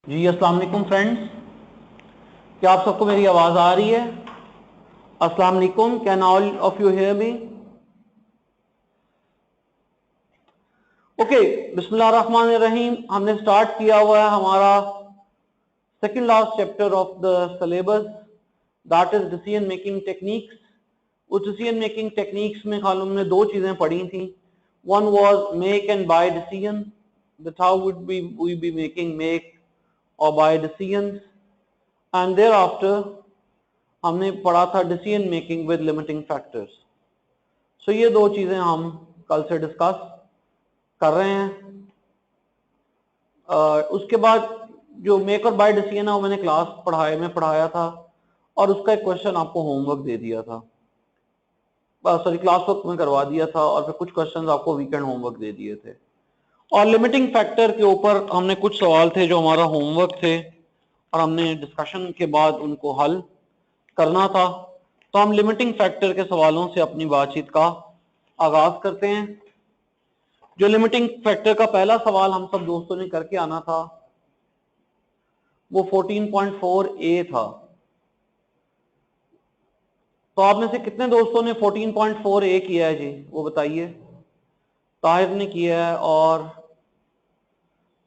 जी अस्सलाम वालेकुम फ्रेंड्स, क्या आप सबको मेरी आवाज़ आ रही है? अस्सलाम वालेकुम, can all of you hear me? Okay, बिस्मिल्लाहिर्रहमानिर्रहीम। हमने स्टार्ट किया हुआ है हमारा second last chapter of the syllabus, that is decision making techniques. उस डिसीजन मेकिंग टेक्निक्स में खाली हमने दो चीज़ें पढ़ी थी। One was make and buy decision, that how would we be making make और buy decisions, and thereafter हमने पढ़ा था decision making with limiting factors. So ये दो चीजें हम कल से डिस्कस कर रहे हैं। उसके बाद जो मेक और बाय डिसीजन है वो मैंने क्लास पढ़ाया था और उसका एक क्वेश्चन आपको होमवर्क दे दिया था, सॉरी क्लास वर्क में करवा दिया था और फिर कुछ क्वेश्चंस आपको वीकेंड होमवर्क दे दिए थे। और लिमिटिंग फैक्टर के ऊपर हमने कुछ सवाल थे जो हमारा होमवर्क थे और हमने डिस्कशन के बाद उनको हल करना था। तो हम लिमिटिंग फैक्टर के सवालों से अपनी बातचीत का आगाज करते हैं। जो लिमिटिंग फैक्टर का पहला सवाल हम सब दोस्तों ने करके आना था वो 14.4 ए था। तो आप में से कितने दोस्तों ने 14.4 ए किया है जी, वो बताइए। ताहिर ने किया है, और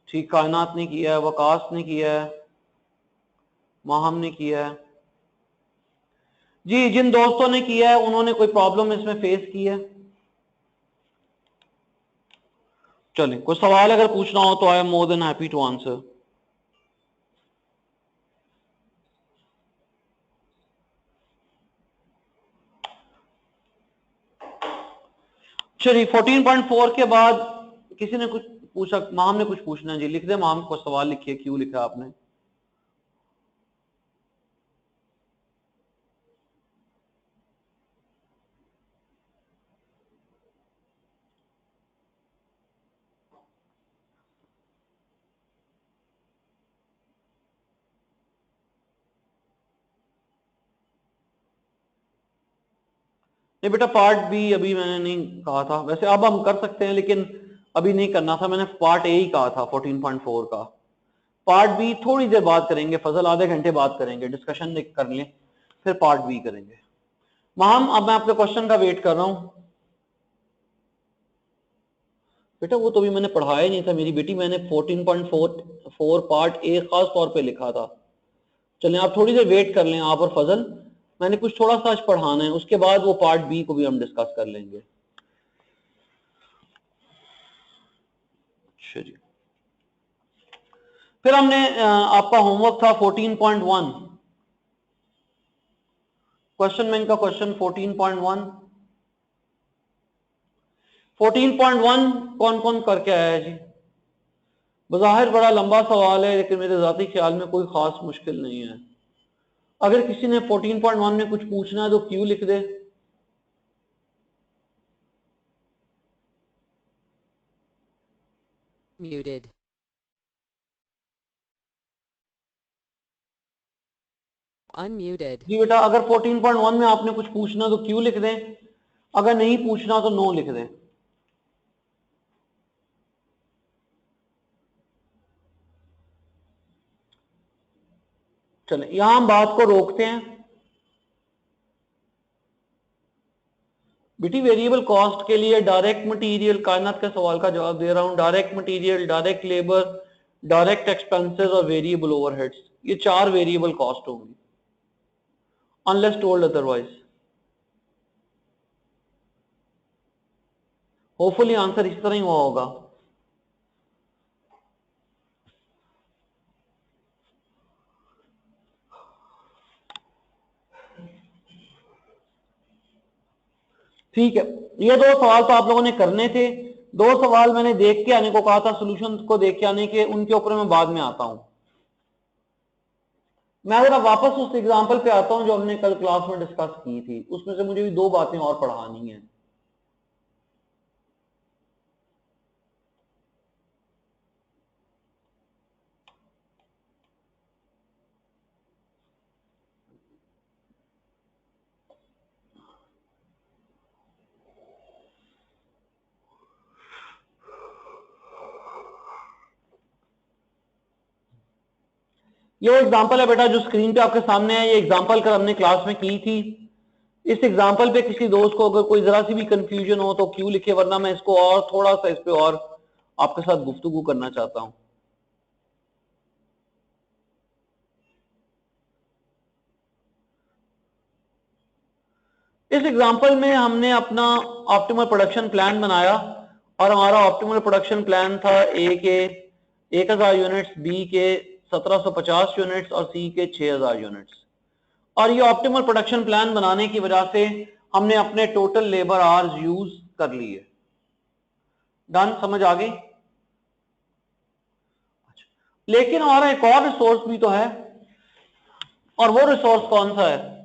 ठीक कायनात ने किया है, वकास ने किया है, माहम ने किया है। जी, जिन दोस्तों ने किया है उन्होंने कोई प्रॉब्लम इसमें फेस की है? चलिए, कोई सवाल अगर पूछना हो तो I am more than happy to answer. चलिए, 14.4 के बाद किसी ने कुछ पूछा? माम ने कुछ पूछना है जी, लिख दे माम को सवाल, लिखिए क्यों लिखा आपने। नहीं बेटा, पार्ट बी अभी मैंने नहीं कहा था, वैसे अब हम कर सकते हैं लेकिन अभी नहीं करना था। मैंने पार्ट ए ही कहा था 14.4 का। पार्ट बी थोड़ी देर बाद करेंगे फजल, आधे घंटे बाद करेंगे, डिस्कशन कर लें फिर पार्ट बी करेंगे। माम, अब मैं आपके क्वेश्चन का वेट कर रहा हूं। बेटा वो तो भी मैंने पढ़ाया ही नहीं था मेरी बेटी, मैंने 14.4 पार्ट ए खास तौर पे लिखा था। चलें, आप थोड़ी देर वेट कर लें आप और फजल, मैंने कुछ थोड़ा सा आज पढ़ाना है, उसके बाद वो पार्ट बी को भी हम डिस्कस कर लेंगे। अच्छा जी, फिर हमने आपका होमवर्क था 14.1, क्वेश्चन बैंक का क्वेश्चन 14.1। 14.1 कौन कौन करके आया है जी? बज़ाहिर बड़ा लंबा सवाल है लेकिन मेरे ज़ाती ख्याल में कोई खास मुश्किल नहीं है। अगर किसी ने 14.1 में कुछ पूछना है तो क्यों लिख दे। Muted. Unmuted. जी बेटा, अगर 14.1 में आपने कुछ पूछना तो क्यों लिख दें, अगर नहीं पूछना तो नो लिख दें। चले, यहां हम बात को रोकते हैं। बेटी वेरिएबल कॉस्ट के लिए डायरेक्ट मटेरियल, कायनात के सवाल का जवाब दे रहा हूं, direct material, direct labour, direct expenses और वेरिएबल ओवरहेड्स, ये चार वेरिएबल कॉस्ट होंगी unless told otherwise. Hopefully answer इस तरह ही हुआ होगा। ठीक है, ये दो सवाल तो आप लोगों ने करने थे। दो सवाल मैंने देख के आने को कहा था, सोल्यूशन को देख के आने के, उनके ऊपर मैं बाद में आता हूं। मैं जरा वापस उस एग्जांपल पे आता हूं जो हमने कल क्लास में डिस्कस की थी, उसमें से मुझे भी दो बातें और पढ़ानी है। ये वो एग्जांपल है बेटा जो स्क्रीन पे आपके सामने है, ये एग्जांपल कर हमने क्लास में की थी। इस एग्जांपल पे किसी दोस्त को अगर कोई जरा सी भी कंफ्यूजन हो तो क्यों लिखे, वरना मैं इसको और थोड़ा सा इस पे और आपके साथ गुफ्तगू करना चाहता हूं। इस एग्जांपल में हमने अपना ऑप्टिमल प्रोडक्शन प्लान बनाया और हमारा ऑप्टिमल प्रोडक्शन प्लान था ए के 1000 यूनिट्स, बी के 1750 यूनिट्स और सी के 6000 यूनिट्स। और ये ऑप्टिमल प्रोडक्शन प्लान बनाने की वजह से हमने अपने टोटल लेबर आवर्स यूज कर लिए। डन, समझ आ गई? लेकिन हमारा एक और रिसोर्स भी तो है, और वो रिसोर्स कौन सा है?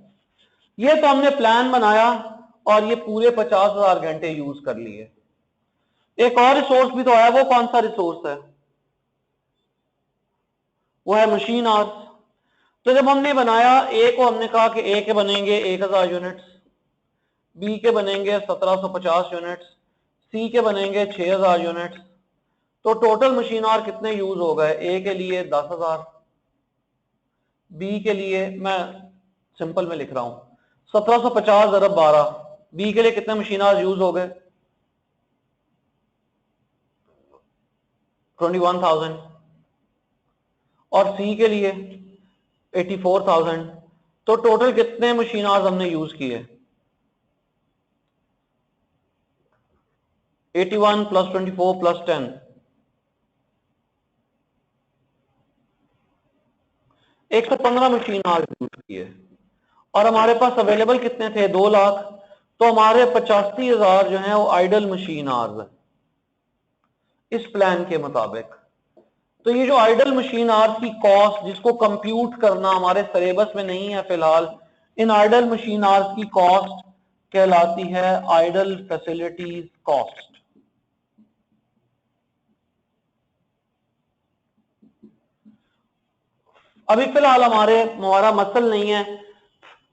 ये तो हमने प्लान बनाया और ये पूरे 50,000 घंटे यूज कर लिए। एक और रिसोर्स भी तो है, वो कौन सा रिसोर्स है? वो है मशीन आवर्स। तो जब हमने बनाया ए को, हमने कहा कि ए के बनेंगे 1000 यूनिट्स, बी के बनेंगे 1750 यूनिट्स, सी के बनेंगे 6000 यूनिट्स। तो टोटल मशीन आवर कितने यूज हो गए? ए के लिए 10,000, बी के लिए मैं सिंपल में लिख रहा हूं 1750 × 12, बी के लिए कितने मशीन आवर यूज हो गए? 21,000। और सी के लिए 84,000। तो टोटल कितने मशीन आवर्स हमने यूज किए? 81 + 24 + 10, 115 मशीन आवर्स यूज किए। और हमारे पास अवेलेबल कितने थे? 2 लाख। तो हमारे 85,000 जो है वो आइडल मशीन आवर्स है इस प्लान के मुताबिक। तो ये जो आइडल मशीन आवर्स की कॉस्ट जिसको कंप्यूट करना हमारे सिलेबस में नहीं है फिलहाल, इन आइडल मशीन आवर्स की कॉस्ट कहलाती है आइडल फैसिलिटीज कॉस्ट। अभी फिलहाल हमारा मसल नहीं है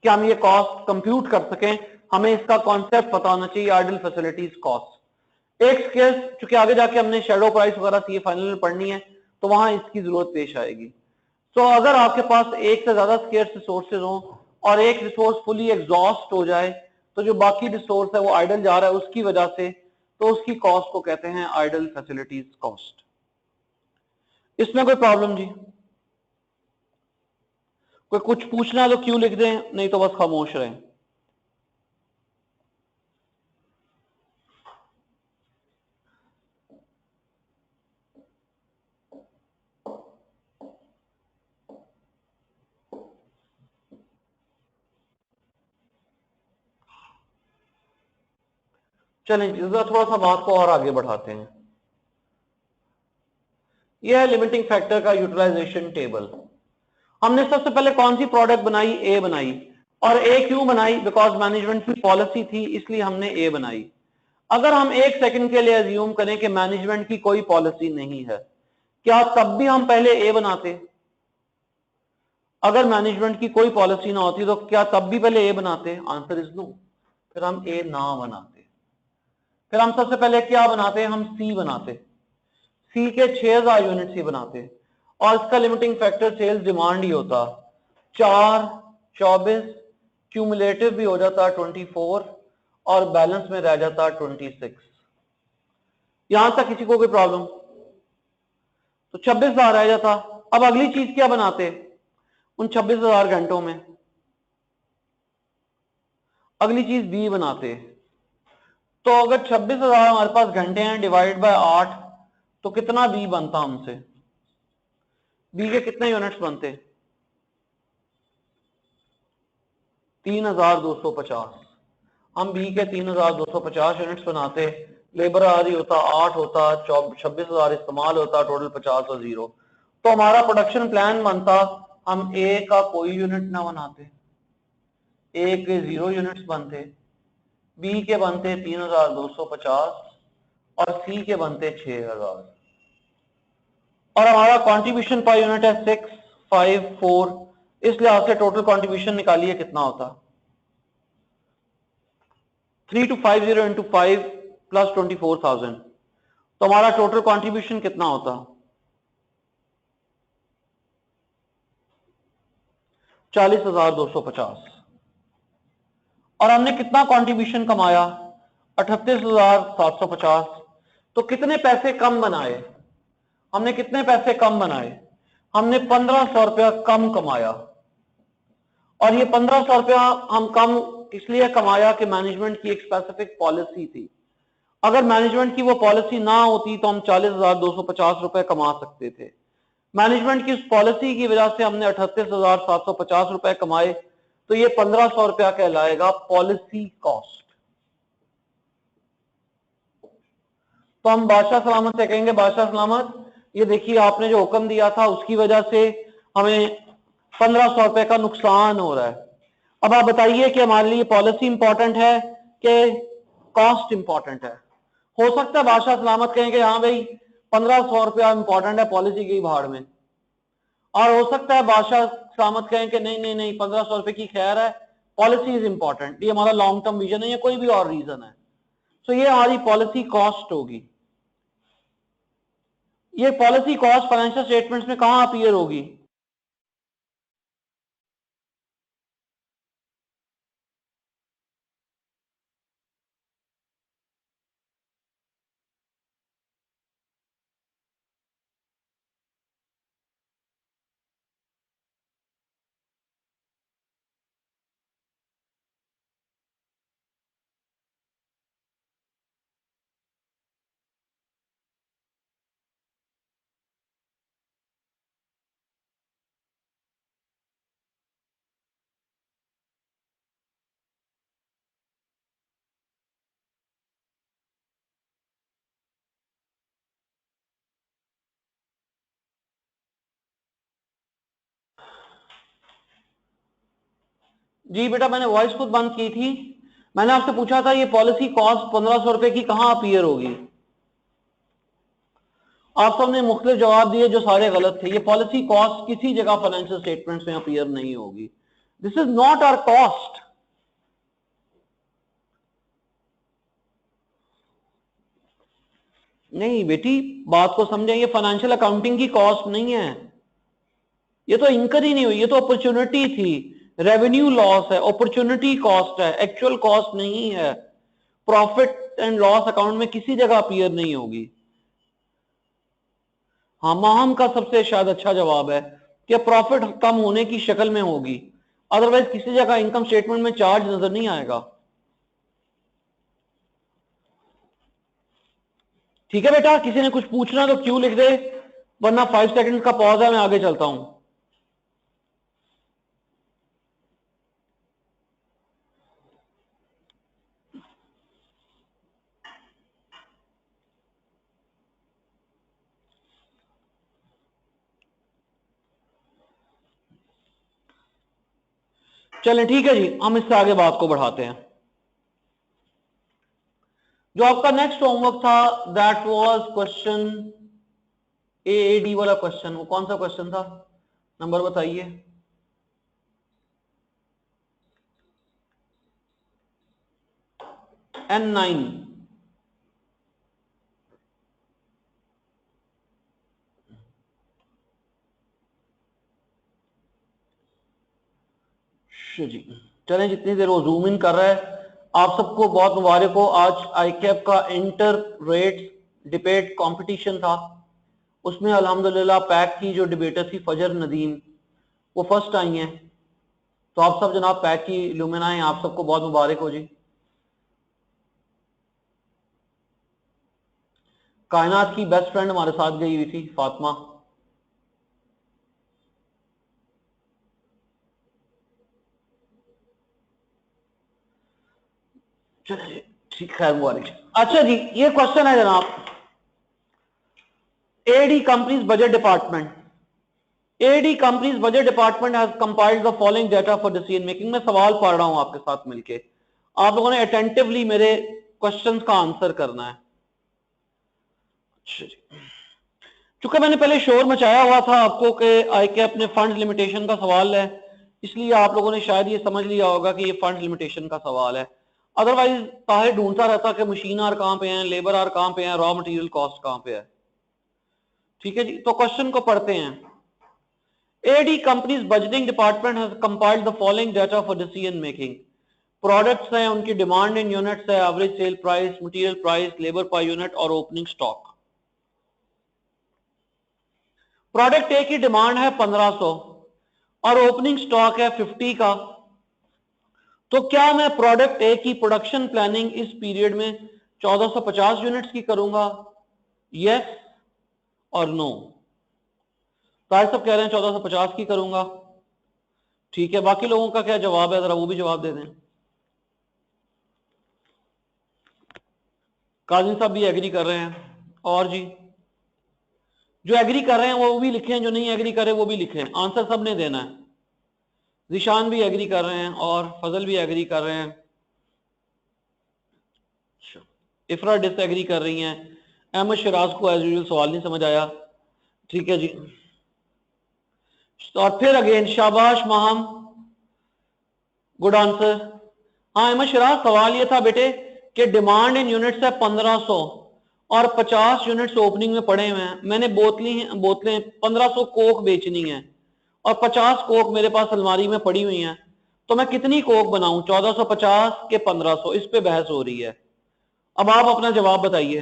कि हम ये कॉस्ट कंप्यूट कर सकें, हमें इसका कॉन्सेप्ट पता होना चाहिए, आइडल फैसिलिटीज कॉस्ट। एक स्केल, चूंकि आगे जाके हमने शेडो प्राइस वगैरह सी फाइनल में पढ़नी है तो वहां इसकी जरूरत पेश आएगी। तो अगर आपके पास एक से ज्यादा स्केर्स रिसोर्सेज हो और एक रिसोर्स फुली एग्जॉस्ट हो जाए तो जो बाकी रिसोर्स है वो आइडल जा रहा है उसकी वजह से, तो उसकी कॉस्ट को कहते हैं आइडल फैसिलिटीज कॉस्ट। इसमें कोई प्रॉब्लम जी? कोई कुछ पूछना है तो क्यों लिख दें, नहीं तो बस खामोश रहें। चलें थोड़ा सा बात को और आगे बढ़ाते हैं। यह है लिमिटिंग फैक्टर का यूटिलाइजेशन टेबल। हमने सबसे पहले कौन सी प्रोडक्ट बनाई? ए बनाई। और ए क्यों बनाई? बिकॉज मैनेजमेंट की पॉलिसी थी, इसलिए हमने ए बनाई। अगर हम एक सेकंड के लिए अज्यूम करें कि मैनेजमेंट की कोई पॉलिसी नहीं है, क्या तब भी हम पहले ए बनाते? अगर मैनेजमेंट की कोई पॉलिसी ना होती तो क्या तब भी पहले ए बनाते? Answer is no. फिर हम ए ना बनाते। फिर हम सबसे पहले क्या बनाते? हम सी बनाते। सी के 6000 यूनिट ही बनाते और इसका लिमिटिंग फैक्टर सेल्स डिमांड ही होता 4, 24, क्यूमुलेटिव भी हो जाता 24 और बैलेंस में रह जाता 26। यहां तक किसी को कोई प्रॉब्लम? तो 26,000 रह जाता। अब अगली चीज क्या बनाते उन 26,000 घंटों में? अगली चीज बी बनाते। तो अगर 26,000 हमारे पास घंटे हैं डिवाइड बाय 8 तो कितना बी बनता हमसे? बी के कितने यूनिट्स बनते? 3250। हम बी के 3250 यूनिट्स बनाते, लेबर आ रही होता 8 होता, 26,000 इस्तेमाल होता, टोटल 50 और 0। तो हमारा प्रोडक्शन प्लान बनता हम ए का कोई यूनिट ना बनाते, ए के 0 यूनिट्स बनते, बी के बनते 3250 और सी के बनते 6000। और हमारा कंट्रीब्यूशन पर यूनिट है 654। इस लिहाज से टोटल कंट्रीब्यूशन निकालिए कितना होता? 3250 into 5 plus 24,000। तो हमारा टोटल कंट्रीब्यूशन कितना होता? 40,250 और हमने कितना कंट्रीब्यूशन कमाया 38,750। तो कितने पैसे कम बनाए? हमने कितने पैसे कम बनाए? हमने 1,500 रुपया कम कमाया। और ये 1,500 रुपया हम कम इसलिए कमाया कि मैनेजमेंट की एक स्पेसिफिक पॉलिसी थी। अगर मैनेजमेंट की वो पॉलिसी ना होती तो हम 40,250 रुपए कमा सकते थे। मैनेजमेंट की उस पॉलिसी की वजह से हमने 38,750 रुपए कमाए। तो ये 1,500 रुपया कहलाएगा पॉलिसी कॉस्ट। तो हम बादशाह सलामत से कहेंगे, बादशाह सलामत ये देखिए आपने जो हुक्म दिया था उसकी वजह से हमें 1,500 रुपए का नुकसान हो रहा है। अब आप बताइए कि हमारे लिए पॉलिसी इंपॉर्टेंट है कि कॉस्ट इंपॉर्टेंट है? हो सकता है बादशाह सलामत कहेंगे हाँ भाई 1,500 रुपया इंपॉर्टेंट है, पॉलिसी की भाड़ में। और हो सकता है बादशाह सलामत कहें कि नहीं नहीं नहीं 1,500 रुपए की खैर है, पॉलिसी इज इंपॉर्टेंट, ये हमारा लॉन्ग टर्म विजन है या कोई भी और रीजन है। तो ये हमारी पॉलिसी कॉस्ट होगी। ये पॉलिसी कॉस्ट फाइनेंशियल स्टेटमेंट्स में कहां अपीयर होगी? जी बेटा मैंने वॉइस खुद बंद की थी। मैंने आपसे पूछा था ये पॉलिसी कॉस्ट 1,500 रुपए की कहां अपीयर होगी? आप सबने मुख्तलिफ जवाब दिए जो सारे गलत थे। ये पॉलिसी कॉस्ट किसी जगह फाइनेंशियल स्टेटमेंट्स में अपीयर नहीं होगी। This is not our cost. नहीं बेटी बात को समझें, ये फाइनेंशियल अकाउंटिंग की कॉस्ट नहीं है। ये तो इनकर ही नहीं हुई, ये तो अपॉर्चुनिटी थी, रेवेन्यू लॉस है, अपॉर्चुनिटी कॉस्ट है, एक्चुअल कॉस्ट नहीं है। प्रॉफिट एंड लॉस अकाउंट में किसी जगह अपीयर नहीं होगी। हाँ माहम का सबसे शायद अच्छा जवाब है कि प्रॉफिट कम होने की शक्ल में होगी, अदरवाइज किसी जगह इनकम स्टेटमेंट में चार्ज नजर नहीं आएगा। ठीक है बेटा, किसी ने कुछ पूछना तो क्यों लिख दे, वरना 5 सेकंड का पॉज है, मैं आगे चलता हूं। चलें ठीक है जी, हम इससे आगे बात को बढ़ाते हैं। जो आपका नेक्स्ट होमवर्क था दैट वाज क्वेश्चन AAD वाला क्वेश्चन। वो कौन सा क्वेश्चन था, नंबर बताइए। N9। जी चलें, जितनी देर वो जूम इन कर रहा है, आप सबको बहुत मुबारक हो। आज आईकैप का इंटर रेट डिबेट कंपटीशन था, उसमें अल्हम्दुलिल्लाह पैक की जो डिबेटर थी फजर नदीम, वो फर्स्ट आई हैं। तो आप सब जनाब पैक की लुमिना हैं, आप सबको बहुत मुबारक हो जी। कायनात की बेस्ट फ्रेंड हमारे साथ गई हुई थी फातिमा। चलिए ठीक, खैर मुबारक। अच्छा जी, ये क्वेश्चन है जनाब, AD companies budget department, AD companies budget department has compiled the following data for decision making. मैं सवाल पढ़ रहा हूं आपके साथ मिलके, आप लोगों ने अटेंटिवली मेरे क्वेश्चंस का आंसर करना है। अच्छा जी, चूंकि मैंने पहले शोर मचाया हुआ था आपको कि आईकैप ने फंड लिमिटेशन का सवाल है, इसलिए आप लोगों ने शायद ये समझ लिया होगा कि ये फंड लिमिटेशन का सवाल है। अदरवाइज ताहिर ढूंढता रहता कि मशीन आर कहां पे हैं, लेबर आर कहां पे हैं, रॉ मटेरियल कॉस्ट कहां पे है। ठीक है जी, तो क्वेश्चन को पढ़ते हैं। AD company's budgeting department has compiled the following data for decision making. Products हैं, उनकी डिमांड इन यूनिट्स है, average sale price, material price, labour per unit और ओपनिंग स्टॉक। प्रोडक्ट ए की डिमांड है 1500 और ओपनिंग स्टॉक है 50 का। तो क्या मैं प्रोडक्ट ए की प्रोडक्शन प्लानिंग इस पीरियड में 1450 यूनिट्स की करूंगा? यस और नो। ताज सब कह रहे हैं 1450 की करूंगा। ठीक है, बाकी लोगों का क्या जवाब है, जरा वो भी जवाब दे दें। काजिम साहब भी एग्री कर रहे हैं। और जी जो एग्री कर रहे हैं वो भी लिखें, जो नहीं एग्री कर रहे वो भी लिखें। आंसर सब ने देना है। जिशान भी एग्री कर रहे हैं और फजल भी एग्री कर रहे हैं। इफरा डिसएग्री कर रही हैं। अहमद शराज को एज यूजुअल सवाल नहीं समझ आया। ठीक है जी, और फिर अगेन शाबाश माहम, गुड आंसर। हाँ अहमद शराज, सवाल ये था बेटे कि डिमांड इन यूनिट्स है 1500 और 50 यूनिट्स ओपनिंग में पड़े हुए हैं। मैंने बोतलें 1500 कोक बेचनी है और 50 कोक मेरे पास अलमारी में पड़ी हुई हैं, तो मैं कितनी कोक बनाऊं? 1450 के 1500, इस पे बहस हो रही है। अब आप अपना जवाब बताइए।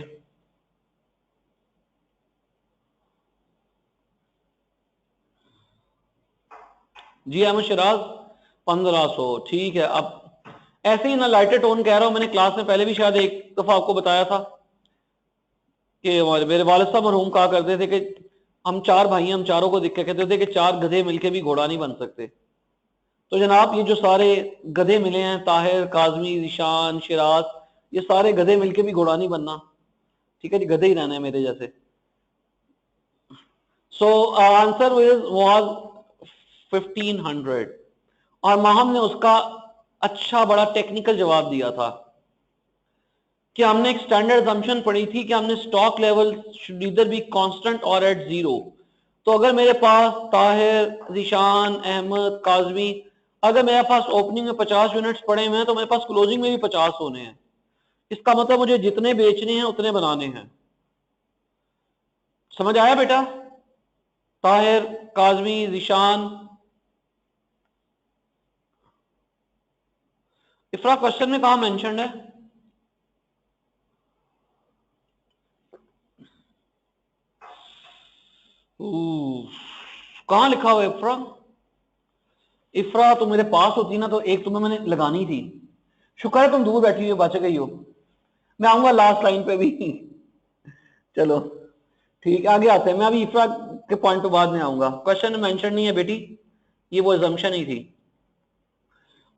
जी अहमद शराज 1500, ठीक है। अब ऐसे ही ना लाइटर टोन कह रहा हूं, मैंने क्लास में पहले भी शायद एक दफा आपको बताया था कि मेरे वालिद साहब मरहूम कहा करते थे कि हम चार भाई हैं, हम चारों को देख के कहते थे कि चार गधे मिलके भी घोड़ा नहीं बन सकते। तो जनाब ये जो सारे गधे मिले हैं, ताहिर, काजमी, निशान, शिराज, ये सारे गधे मिलके भी घोड़ा नहीं बनना। ठीक है जी, गधे ही रहना है मेरे जैसे। सो आंसर वाज 1500 और माहम ने उसका अच्छा बड़ा टेक्निकल जवाब दिया था कि हमने एक स्टैंडर्ड असम्पशन पढ़ी थी कि हमने stock level should either be constant और एट जीरो। तो अगर मेरे पास ताहिर, जिशान, अहमद, काजमी, अगर मेरे पास ओपनिंग में 50 यूनिट्स पड़े हुए हैं तो मेरे पास क्लोजिंग में भी 50 होने हैं। इसका मतलब मुझे जितने बेचने हैं उतने बनाने हैं। समझ आया बेटा? ताहिर, काजमी, जिशान, इफरा क्वेश्चन में कहा मेंशन्ड है? कहां लिखा हुआ है इफरा? इफरा तो मेरे पास होती ना तो एक तुम्हें मैंने लगानी थी। शुक्र है तुम दूर बैठी हुई हो, बच गई हो। मैं आऊंगा लास्ट लाइन पे भी। चलो ठीक है, आगे आते हैं। मैं अभी इफरा के पॉइंट पे बाद में आऊंगा। क्वेश्चन में मेंशन नहीं है बेटी, ये वो अजम्पशन ही थी।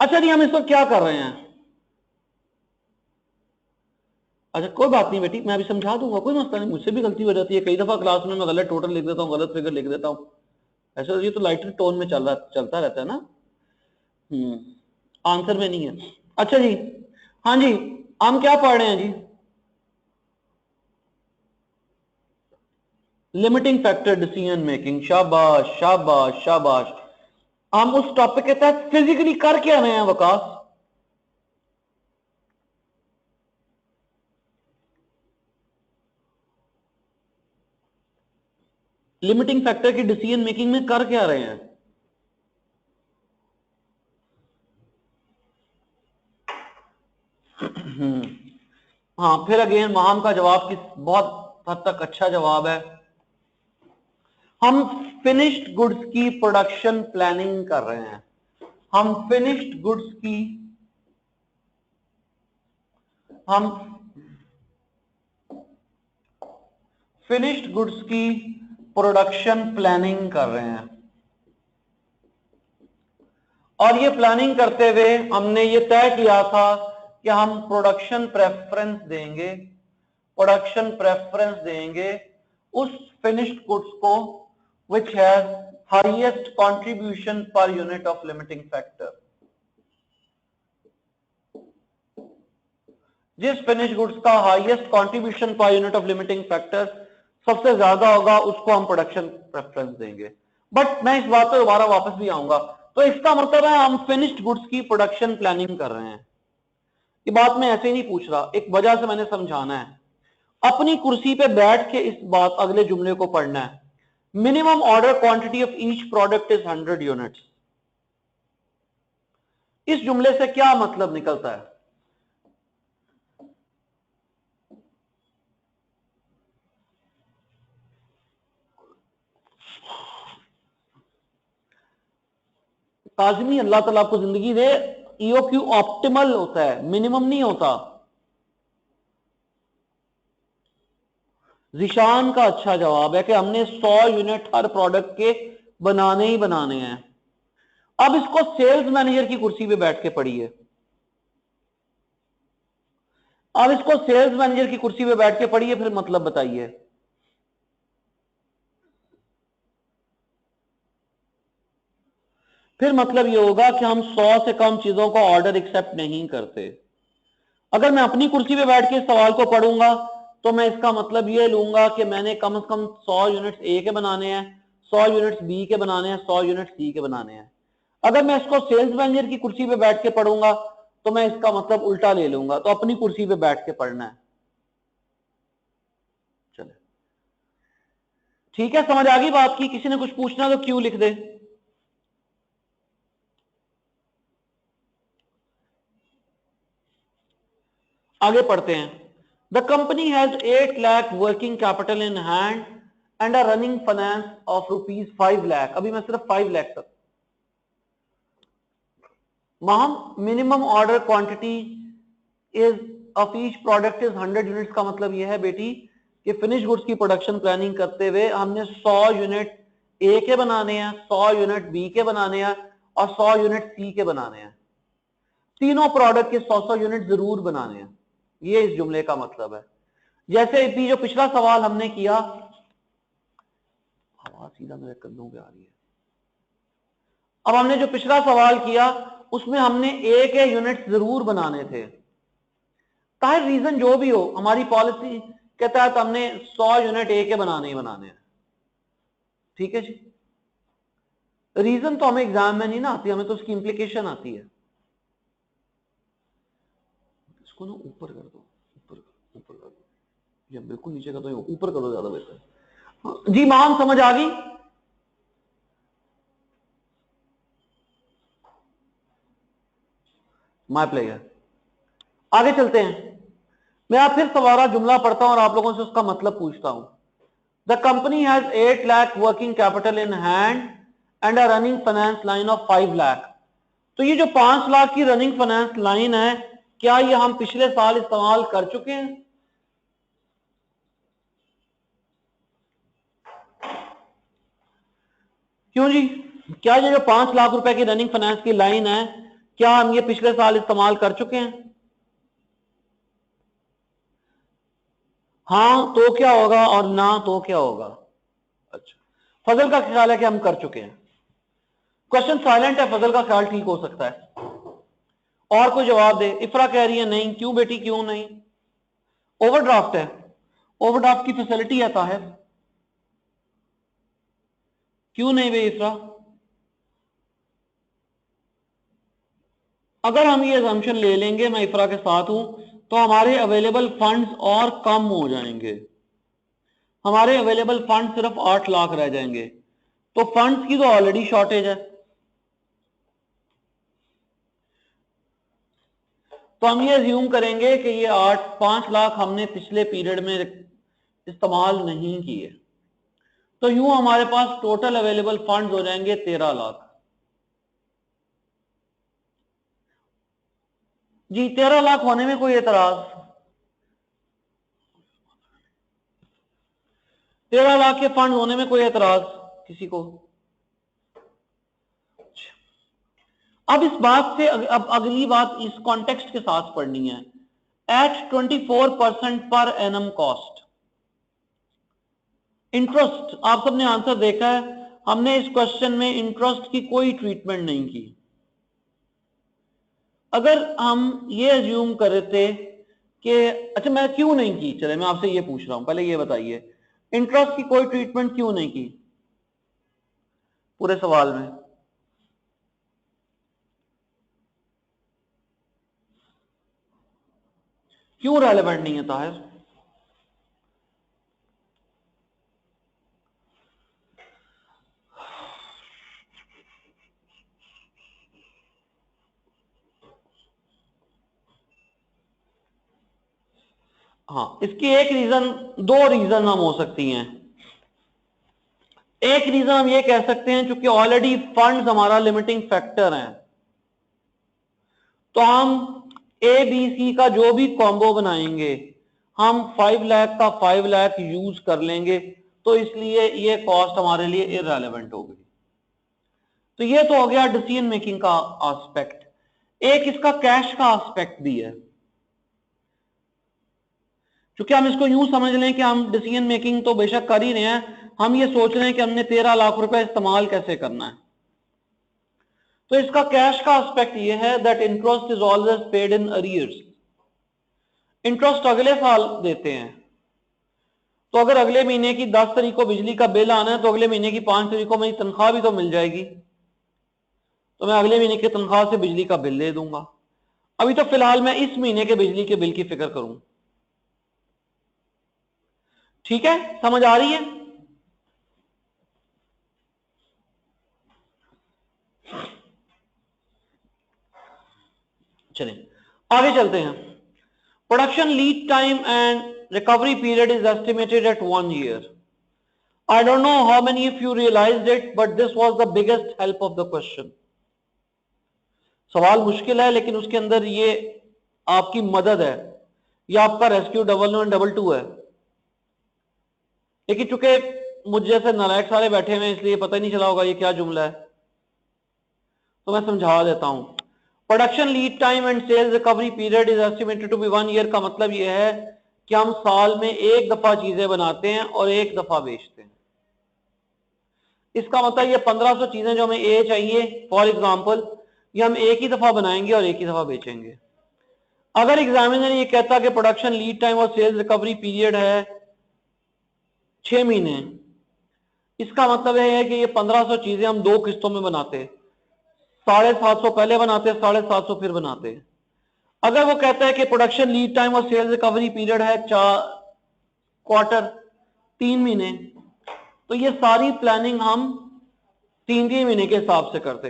अच्छा जी, हम इस वक्त क्या कर रहे हैं? अच्छा कोई बात नहीं बेटी, मैं अभी समझा दूंगा, कोई मसला नहीं। मुझसे भी गलती हो जाती है कई दफा क्लास में, मैं गलत टोटल लिख देता हूँ, गलत फिगर लिख देता हूँ। ऐसा ये तो लाइटर टोन में चलता रहता है ना। आंसर में नहीं है। अच्छा जी, हाँ जी, हम क्या पढ़ रहे हैं जी? Limiting factor decision making. शाबाश शाबाश शाबाश। हम उस टॉपिक के तहत फिजिकली कर क्या रहे हैं वकास? लिमिटिंग फैक्टर की डिसीजन मेकिंग में कर क्या रहे हैं? हाँ फिर अगेन माहम का जवाब किस बहुत हद तक अच्छा जवाब है। हम फिनिश्ड गुड्स की प्रोडक्शन प्लानिंग कर रहे हैं। हम फिनिश्ड गुड्स की प्रोडक्शन प्लानिंग कर रहे हैं और ये प्लानिंग करते हुए हमने ये तय किया था कि हम प्रोडक्शन प्रेफरेंस देंगे उस फिनिश्ड गुड्स को which has highest contribution per unit of limiting factor। जिस फिनिश गुड्स का highest contribution per unit of limiting factor सबसे ज्यादा होगा उसको हम प्रोडक्शन प्रेफरेंस देंगे। बट मैं इस बात पर दोबारा वापस भी आऊंगा। तो इसका मतलब है हम फिनिश्ड गुड्स की प्रोडक्शन प्लानिंग कर रहे हैं। ये बात मैं ऐसे ही नहीं पूछ रहा, एक वजह से मैंने समझाना है। अपनी कुर्सी पे बैठ के इस बात अगले जुमले को पढ़ना है। Minimum order quantity of each product is 100 units. इस जुमले से क्या मतलब निकलता है? काजमी अल्लाह ताला आपको जिंदगी दे, ईओक्यू ऑप्टिमल होता है, मिनिमम नहीं होता। जिशान का अच्छा जवाब है कि हमने 100 यूनिट हर प्रोडक्ट के बनाने ही बनाने हैं। अब इसको सेल्स मैनेजर की कुर्सी पे बैठ के पढ़िए। अब इसको सेल्स मैनेजर की कुर्सी पे बैठ के पढ़िए, फिर मतलब बताइए। फिर मतलब ये होगा कि हम 100 से कम चीजों का ऑर्डर एक्सेप्ट नहीं करते। अगर मैं अपनी कुर्सी पे बैठ के इस सवाल को पढ़ूंगा तो मैं इसका मतलब ये लूंगा कि मैंने कम से कम 100 यूनिट्स ए के बनाने हैं, 100 यूनिट्स बी के बनाने हैं, 100 यूनिट्स सी के बनाने हैं। अगर मैं इसको सेल्स मैनेजर की कुर्सी पे बैठ के पढ़ूंगा तो मैं इसका मतलब उल्टा ले लूंगा, तो अपनी कुर्सी पे बैठ के पढ़ना है। चले, ठीक है, समझ आ गई बात की? किसी ने कुछ पूछना तो क्यों लिख दे। आगे पढ़ते हैं। The company has 8 lakh working capital in hand and a running finance of rupees 5 lakh. अभी मैं सिर्फ 5 लाख तक। Minimum order quantity is of each product is 100 units का मतलब यह है बेटी कि फिनिश गुड्स की प्रोडक्शन प्लानिंग करते हुए हमने 100 यूनिट ए के बनाने हैं, 100 यूनिट बी के बनाने हैं और 100 यूनिट सी के बनाने हैं। तीनों प्रोडक्ट के 100 यूनिट जरूर बनाने हैं। ये इस जुमले का मतलब है। जैसे भी जो पिछला सवाल हमने किया, आवाज सीधा मेरे कंधों पे आ रही है। अब हमने जो पिछला सवाल किया उसमें हमने ए के यूनिट जरूर बनाने थे। ताकि रीजन जो भी हो, हमारी पॉलिसी के तहत हमने 100 यूनिट ए के बनाने ही बनाने हैं। ठीक है जी। रीजन तो हमें एग्जाम में नहीं ना आती, हमें तो उसकी इंप्लीकेशन आती है। इसको ना ऊपर कर दो, ऊपर कर दो, या बिल्कुल नीचे कर दो, ऊपर कर दो, ज्यादा बेहतर। जी मान समझ आ गई? My player. आगे चलते हैं। मैं आप फिर सवारा जुमला पढ़ता हूं और आप लोगों से उसका मतलब पूछता हूं। The company has 8 lakh working capital in hand and a running finance line of 5 lakh. तो ये जो 5 लाख की रनिंग फाइनेंस लाइन है, क्या ये हम पिछले साल इस्तेमाल कर चुके हैं? क्यों जी? क्या ये जो 5 लाख रुपए की रनिंग फाइनेंस की लाइन है, क्या हम ये पिछले साल इस्तेमाल कर चुके हैं? हाँ तो क्या होगा और ना तो क्या होगा? अच्छा, फजल का ख्याल है कि हम कर चुके हैं। क्वेश्चन साइलेंट है, फजल का ख्याल ठीक हो सकता है। और कोई जवाब दे। इफरा कह रही है नहीं। क्यों बेटी, क्यों नहीं? ओवरड्राफ्ट है, ओवरड्राफ्ट की फैसिलिटी है ताहिर। क्यों नहीं भाई इफरा? अगर हम ये अजम्पशन ले लेंगे, मैं इफरा के साथ हूं, तो हमारे अवेलेबल फंड्स और कम हो जाएंगे। हमारे अवेलेबल फंड सिर्फ 8 लाख रह जाएंगे। तो फंड्स की तो ऑलरेडी शॉर्टेज है। तो हम ये अज्यूम करेंगे कि ये 5 लाख हमने पिछले पीरियड में इस्तेमाल नहीं किए। तो यूं हमारे पास टोटल अवेलेबल फंड्स हो जाएंगे 13 लाख। जी 13 लाख होने में कोई एतराज? 13 लाख के फंड होने में कोई एतराज किसी को? अब इस बात से अब अगली बात इस कॉन्टेक्स्ट के साथ पढ़नी है। Eight 24% per annum cost interest. आप सबने आंसर देखा है, हमने इस क्वेश्चन में इंटरेस्ट की कोई ट्रीटमेंट नहीं की। अगर हम ये अज्यूम करते कि अच्छा, मैं क्यों नहीं की, चले मैं आपसे ये पूछ रहा हूं, पहले ये बताइए इंटरेस्ट की कोई ट्रीटमेंट क्यों नहीं की पूरे सवाल में? क्यों रेलेवेंट नहीं है ताहिर? हाँ, इसकी एक रीजन, दो रीजन हम हो सकती हैं। एक रीजन हम ये कह सकते हैं क्योंकि ऑलरेडी फंड्स हमारा लिमिटिंग फैक्टर है, तो हम ए बी सी का जो भी कॉम्बो बनाएंगे हम 5 लाख का 5 लाख यूज कर लेंगे, तो इसलिए ये कॉस्ट हमारे लिए इररेलेवेंट हो गई। तो ये तो हो गया डिसीजन मेकिंग का एस्पेक्ट। एक इसका कैश का एस्पेक्ट भी है, क्योंकि हम इसको यूं समझ लें कि हम डिसीजन मेकिंग तो बेशक कर ही रहे हैं, हम ये सोच रहे हैं कि हमने 13 लाख रुपए इस्तेमाल कैसे करना है। तो इसका कैश का एस्पेक्ट ये है that interest is always paid in arrears. Interest अगले साल देते हैं, तो अगर अगले महीने की 10 तारीख को बिजली का बिल आना है तो अगले महीने की 5 तारीख को मेरी तनख्वाह भी तो मिल जाएगी, तो मैं अगले महीने की तनख्वाह से बिजली का बिल दे दूंगा। अभी तो फिलहाल मैं इस महीने के बिजली के बिल की फिक्र करूं। ठीक है, समझ आ रही है? चलिए आगे चलते हैं। Production lead time and recovery period is estimated at 1 year. I don't know how many of you realized it, but this was the biggest help of the question. सवाल मुश्किल है लेकिन उसके अंदर ये आपकी मदद है, ये आपका रेस्क्यू 1112 है। लेकिन चूंकि मुझ जैसे नालायक सारे बैठे हुए हैं इसलिए पता ही नहीं चला होगा ये क्या जुमला है, तो मैं समझा देता हूं। Production lead time and sales recovery period is estimated to be 1 year का मतलब यह है कि हम साल में एक दफा चीजें बनाते हैं और एक दफा बेचते हैं। इसका मतलब ये 1500 चीजें जो हमें ए चाहिए फॉर एग्जांपल, ये हम एक ही दफा बनाएंगे और एक ही दफा बेचेंगे। अगर एग्जामिनर ये कहता कि प्रोडक्शन लीड टाइम और सेल्स रिकवरी पीरियड है 6 महीने, इसका मतलब है कि ये 1500 चीजें हम 2 किस्तों में बनाते, 750 पहले बनाते, 750 फिर बनाते। अगर वो कहता है कि प्रोडक्शन लीड टाइम और सेल्स रिकवरी पीरियड है 3 महीने, तो ये सारी प्लानिंग हम 3 महीने के हिसाब से करते,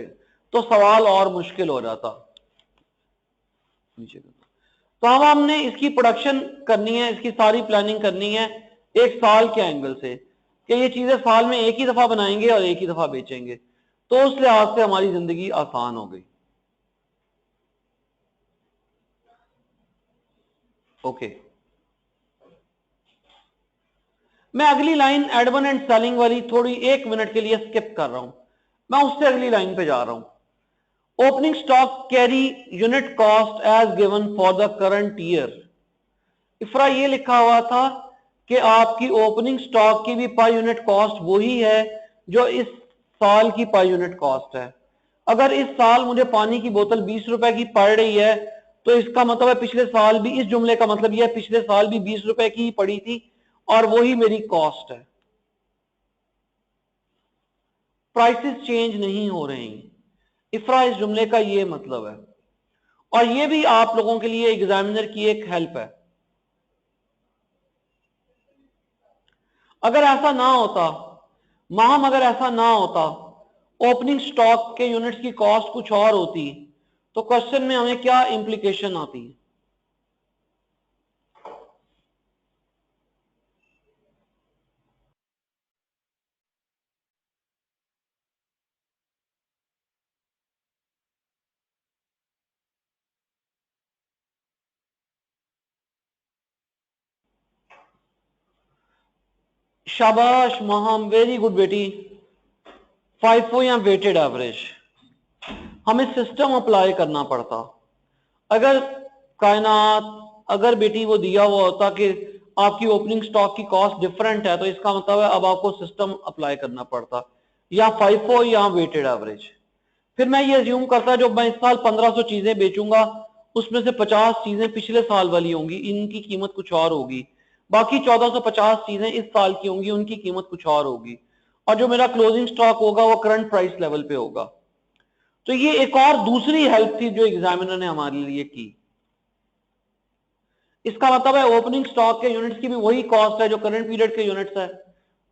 तो सवाल और मुश्किल हो जाता। तो अब हमने इसकी प्रोडक्शन करनी है, इसकी सारी प्लानिंग करनी है एक साल के एंगल से कि ये चीजें साल में एक ही दफा बनाएंगे और एक ही दफा बेचेंगे, तो उस लिहाज से हमारी जिंदगी आसान हो गई। ओके, मैं अगली लाइन एडवन एंड सेलिंग वाली थोड़ी 1 मिनट के लिए स्किप कर रहा हूं, मैं उससे अगली लाइन पे जा रहा हूं। Opening stock carry unit cost as given for the current year. Ifra ये लिखा हुआ था कि आपकी ओपनिंग स्टॉक की भी पर यूनिट कॉस्ट वही है जो इस साल की पर यूनिट कॉस्ट है। अगर इस साल मुझे पानी की बोतल 20 रुपए की पड़ रही है, तो इसका मतलब है पिछले साल भी, इस जुमले का मतलब यह है पिछले साल भी 20 रुपए की ही पड़ी थी और वही मेरी कॉस्ट है। प्राइसेस चेंज नहीं हो रही। इफ्रा इस जुमले का ये मतलब है, और ये भी आप लोगों के लिए एग्जामिनर की एक हेल्प है। अगर ऐसा ना होता, माहम अगर ऐसा ना होता, ओपनिंग स्टॉक के यूनिट्स की कॉस्ट कुछ और होती, तो क्वेश्चन में हमें क्या इंप्लीकेशन आती? शाबाश माहम, वेरी गुड बेटी। फाइफो या वेटेड एवरेज हमें सिस्टम अप्लाई करना पड़ता। अगर कायनात, अगर बेटी वो दिया हुआ होता कि आपकी ओपनिंग स्टॉक की कॉस्ट डिफरेंट है, तो इसका मतलब है अब आपको सिस्टम अप्लाई करना पड़ता, या फाइफो या वेटेड एवरेज। फिर मैं ये अज्यूम करता जब मैं इस साल 1500 चीजें बेचूंगा, उसमें से 50 चीजें पिछले साल वाली होंगी, इनकी कीमत कुछ और होगी, बाकी 1450 चीजें इस साल की होंगी, उनकी कीमत कुछ और होगी, और जो मेरा क्लोजिंग स्टॉक होगा वो करंट प्राइस लेवल पे होगा। तो ये एक और दूसरी हेल्प थी जो एग्जामिनर ने हमारे लिए की। इसका मतलब है ओपनिंग स्टॉक के यूनिट्स की भी वही कॉस्ट है जो करंट पीरियड के यूनिट्स है,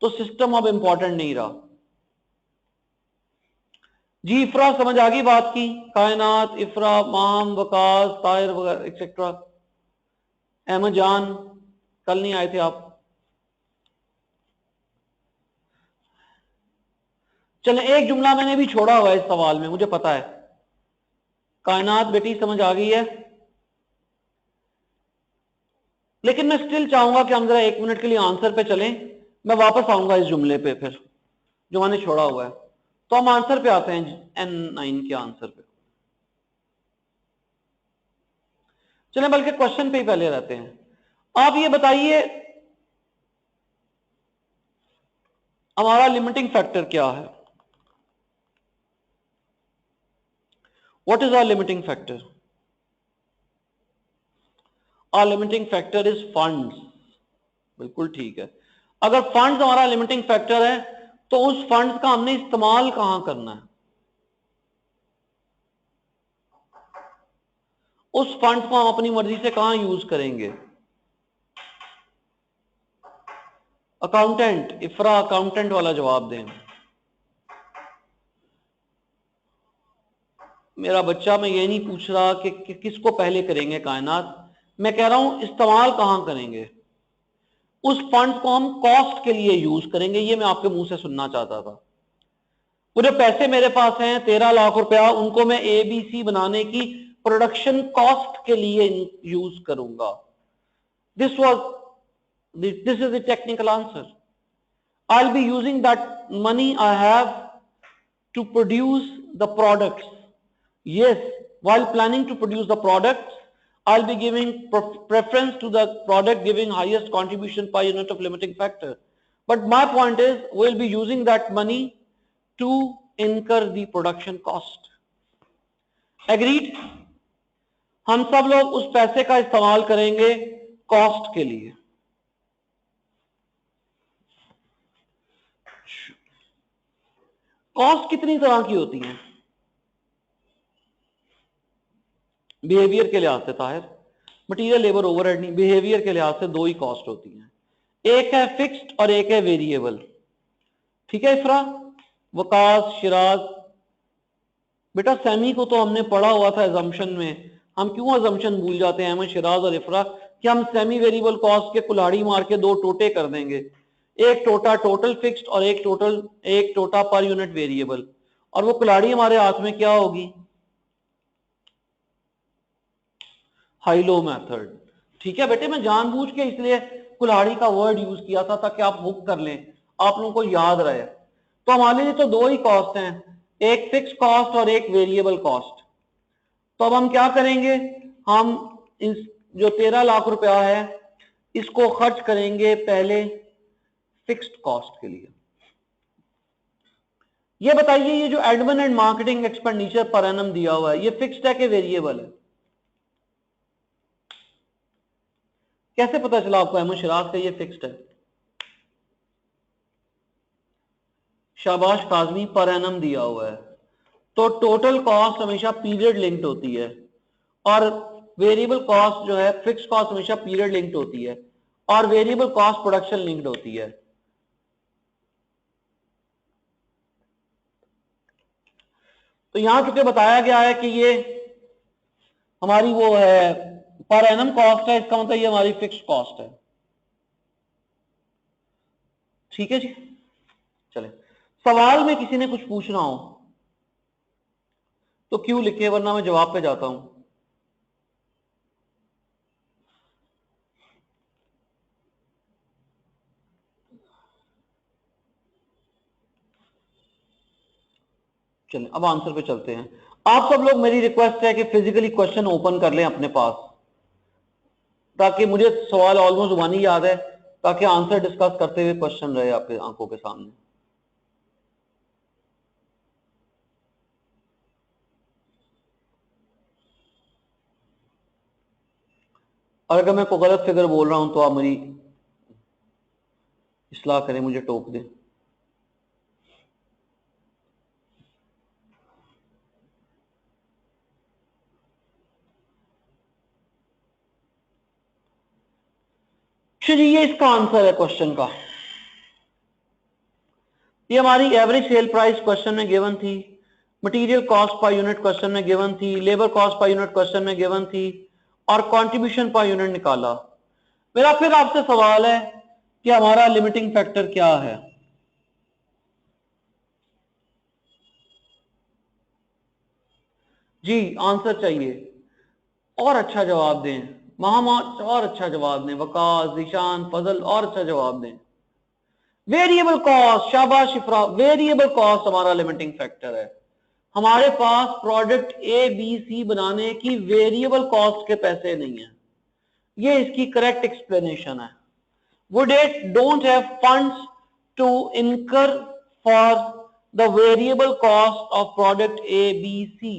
तो सिस्टम अब इंपॉर्टेंट नहीं रहा। जी इफ्रा समझ आ गई बात की? कायनात, इफ्रा, माहम, वकास, ताहिर वगैरह एक्सेट्रा, अहमद जान। कल नहीं आए थे आप? चले, एक जुमला मैंने भी छोड़ा हुआ है इस सवाल में, मुझे पता है। कायनात बेटी समझ आ गई है, लेकिन मैं स्टिल चाहूंगा कि हम जरा 1 मिनट के लिए आंसर पे चलें। मैं वापस आऊंगा इस जुमले पे फिर, जो मैंने छोड़ा हुआ है। तो हम आंसर पे आते हैं, N9 के आंसर पे। चले, बल्कि क्वेश्चन पे ही पहले रहते हैं। आप ये बताइए हमारा लिमिटिंग फैक्टर क्या है? What is our limiting factor? Our limiting factor is funds. बिल्कुल ठीक है। अगर फंड्स हमारा लिमिटिंग फैक्टर है तो उस फंड्स का हमने इस्तेमाल कहां करना है? उस फंड्स को हम अपनी मर्जी से कहां यूज करेंगे? अकाउंटेंट, इफ्रा अकाउंटेंट वाला जवाब दें। मेरा बच्चा, मैं ये नहीं पूछ रहा कि किसको पहले करेंगे कायनात, मैं कह रहा हूं इस्तेमाल कहां करेंगे? उस फंड को हम कॉस्ट के लिए यूज करेंगे, ये मैं आपके मुंह से सुनना चाहता था। वो जो पैसे मेरे पास हैं 13 लाख रुपया, उनको मैं ABC बनाने की प्रोडक्शन कॉस्ट के लिए यूज करूंगा। This is the technical answer. I'll be using that money I have to produce the products. Yes, while planning to produce the products, I'll be giving preference to the product giving highest contribution per unit of limiting factor. But my point is, we'll be using that money to incur the production cost. Agreed? हम सब लोग उस पैसे का इस्तेमाल करेंगे cost के लिए। कॉस्ट कितनी तरह की होती है बिहेवियर के लिहाज से? ताहिर, मटीरियल लेबर ओवरहेड नहीं, बिहेवियर के लिहाज से दो ही कॉस्ट होती हैं, एक है फिक्स्ड और एक है वेरिएबल। ठीक है इफ्रा, वकास, शिराज, बेटा सैमी को तो हमने पढ़ा हुआ था एजम्पशन में, हम क्यों एजम्पशन भूल जाते हैं? हमें शिराज और इफ्रा कि हम सेमी वेरिएबल कॉस्ट के कुल्हाड़ी मार के दो टोटे कर देंगे, एक टोटा टोटल फिक्स्ड और एक टोटा पर यूनिट वेरिएबल, और वो कुल्हाड़ी हमारे हाथ में क्या होगी? High low method. ठीक है बेटे, मैं जानबूझ के इसलिए कुल्हाड़ी का वर्ड यूज किया था ताकि आप हुक कर लें, आप लोगों को याद रहे। तो हमारे लिए तो दो ही कॉस्ट हैं, एक फिक्स कॉस्ट और एक वेरिएबल कॉस्ट। तो अब हम क्या करेंगे? हम इस जो 13 लाख रुपया है इसको खर्च करेंगे पहले फिक्स्ड कॉस्ट के लिए। ये बताइए, ये जो admin and marketing expenditure per annum दिया हुआ है, ये फिक्स्ड है कि वेरिएबल है? कैसे पता चला आपको अहमद शिराज का ये फिक्स्ड है? शाबाश काजमी, पर एनम दिया हुआ है, तो टोटल कॉस्ट हमेशा पीरियड लिंक्ड होती है, और वेरिएबल कॉस्ट जो है, फिक्स कॉस्ट हमेशा पीरियड लिंक्ड होती है, और वेरिएबल कॉस्ट प्रोडक्शन लिंक्ड होती है। तो यहां चूंकि बताया गया है कि ये हमारी वो है पर एनम कॉस्ट है, इसका मतलब ये हमारी फिक्स कॉस्ट है। ठीक है जी, चले, सवाल में किसी ने कुछ पूछना हो तो क्यों लिखे, वरना मैं जवाब पे जाता हूं। चलें, अब आंसर पे चलते हैं। आप सब लोग, मेरी रिक्वेस्ट है कि फिजिकली क्वेश्चन ओपन कर लें अपने पास, ताकि मुझे सवाल ऑलमोस्ट वन ही याद है, ताकि आंसर डिस्कस करते हुए क्वेश्चन रहे आपके आंखों के सामने। और अगर मैं कोई गलत फिगर बोल रहा हूं तो आप मेरी इस्लाह करें, मुझे टोक दें। चलिए, ये इसका आंसर है क्वेश्चन का। ये हमारी एवरेज सेल प्राइस क्वेश्चन में गिवन थी, material cost per unit question में गिवन थी, labour cost per unit question में गिवन थी, और कंट्रीब्यूशन पर यूनिट निकाला। मेरा फिर आपसे सवाल है कि हमारा लिमिटिंग फैक्टर क्या है। जी आंसर चाहिए, और अच्छा जवाब दें। महामार और अच्छा जवाब दें। वकास, जीशान, फजल और अच्छा जवाब दें। वेरिएबल कॉस्ट, शाबाश इफ्रा, वेरिएबल कॉस्ट हमारा लिमिटिंग फैक्टर है। हमारे पास प्रोडक्ट ए बी सी बनाने की वेरिएबल कॉस्ट के पैसे नहीं है, ये इसकी करेक्ट एक्सप्लेनेशन है। Would it don't have funds to incur for the variable cost of product A, B, C.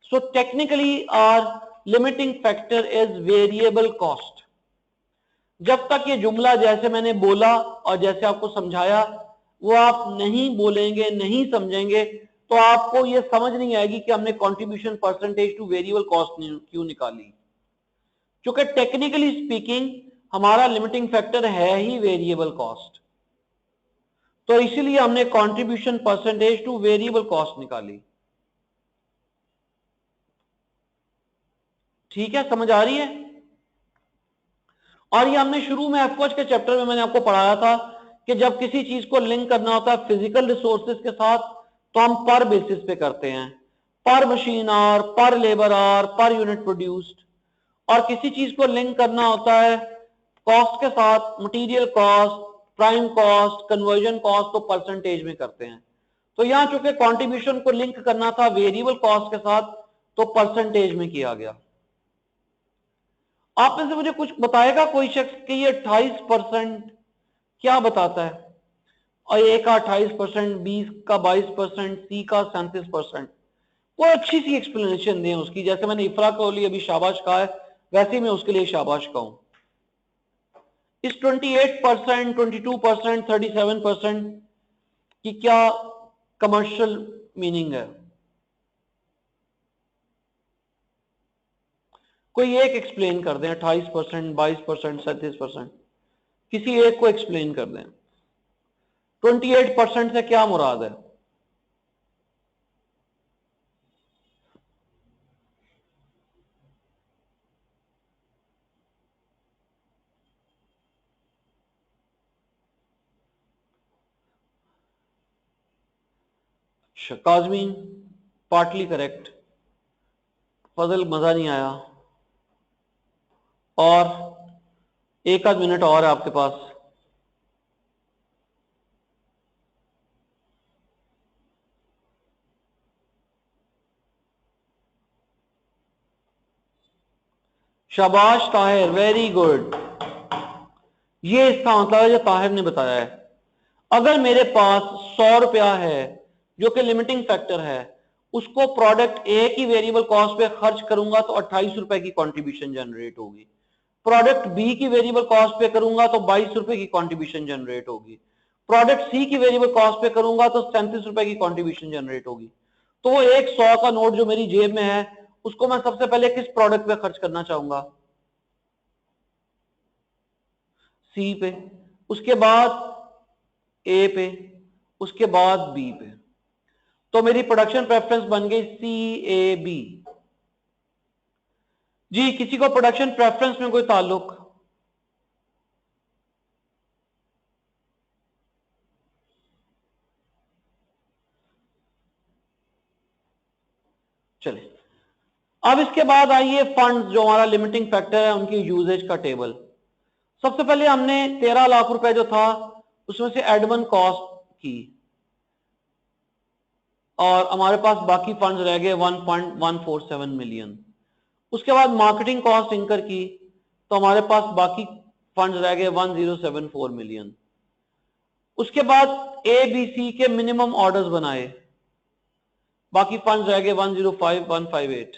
So technically our limiting factor is variable cost. जब तक ये जुमला जैसे मैंने बोला और जैसे आपको समझाया वो आप नहीं बोलेंगे, नहीं समझेंगे, तो आपको ये समझ नहीं आएगी कि हमने contribution percentage two variable cost क्यों निकाली। क्योंकि टेक्निकली स्पीकिंग हमारा लिमिटिंग फैक्टर है ही वेरिएबल कॉस्ट, तो इसीलिए हमने contribution percentage two variable cost निकाली। ठीक है, समझ आ रही है। और ये हमने शुरू में एफओएच के चैप्टर में मैंने आपको पढ़ाया था कि जब किसी चीज को लिंक करना होता है फिजिकल रिसोर्सेज के साथ तो हम पर बेसिस पे करते हैं, पर मशीन आवर, पर labour our, per unit produced. और किसी चीज को लिंक करना होता है कॉस्ट के साथ, material cost, prime cost, conversion cost, तो परसेंटेज में करते हैं। तो यहां चूंकि कंट्रीब्यूशन को लिंक करना था वेरिएबल कॉस्ट के साथ तो परसेंटेज में किया गया। आप में से मुझे कुछ बताएगा कोई शख्स कि ये 28% क्या बताता है? और ए का 28%, बी का 22%, सी का 37%। कोई अच्छी सी एक्सप्लेनेशन दें उसकी, जैसे मैंने इफ्रा को लिए अभी शाबाश कहा है वैसे मैं उसके लिए शाबाश कहूं। इस 28%, 22%, 37% की क्या कमर्शियल मीनिंग है? कोई एक एक्सप्लेन कर दें। 28%, 22%, 37%, किसी एक को एक्सप्लेन कर दें। 28% से क्या मुराद है? काजमीन पार्टली करेक्ट, फजल मजा नहीं आया, और एक आध मिनट और है आपके पास। शाबाश ताहिर, वेरी गुड। ये इसका मतलब है जो ताहिर ने बताया है। अगर मेरे पास 100 रुपया है जो कि लिमिटिंग फैक्टर है, उसको प्रोडक्ट ए की वेरिएबल कॉस्ट पे खर्च करूंगा तो 28 रुपए की कंट्रीब्यूशन जनरेट होगी। प्रोडक्ट बी की वेरिएबल कॉस्ट पे करूंगा तो 22 रुपए की कंट्रीब्यूशन जनरेट होगी। प्रोडक्ट सी की वेरिएबल कॉस्ट पे करूंगा तो 37 रुपए की कंट्रीब्यूशन जनरेट होगी। तो वो एक 100 का नोट जो मेरी जेब में है उसको मैं सबसे पहले किस प्रोडक्ट पे खर्च करना चाहूंगा? सी पे, उसके बाद ए पे, उसके बाद बी पे। तो मेरी प्रोडक्शन प्रेफरेंस बन गई सी ए बी। जी किसी को प्रोडक्शन प्रेफरेंस में कोई ताल्लुक? चले, अब इसके बाद आइए फंड्स जो हमारा लिमिटिंग फैक्टर है उनकी यूजेज का टेबल। सबसे पहले हमने 13 लाख रुपए जो था उसमें से एडमिन कॉस्ट की और हमारे पास बाकी फंड्स रह गए 1.147 मिलियन। उसके बाद मार्केटिंग कॉस्ट इंकर की तो हमारे पास बाकी फंड्स रह गए 1074 मिलियन। उसके बाद ए बी सी के मिनिमम ऑर्डर्स बनाए, बाकी फंड्स रह गए 105158।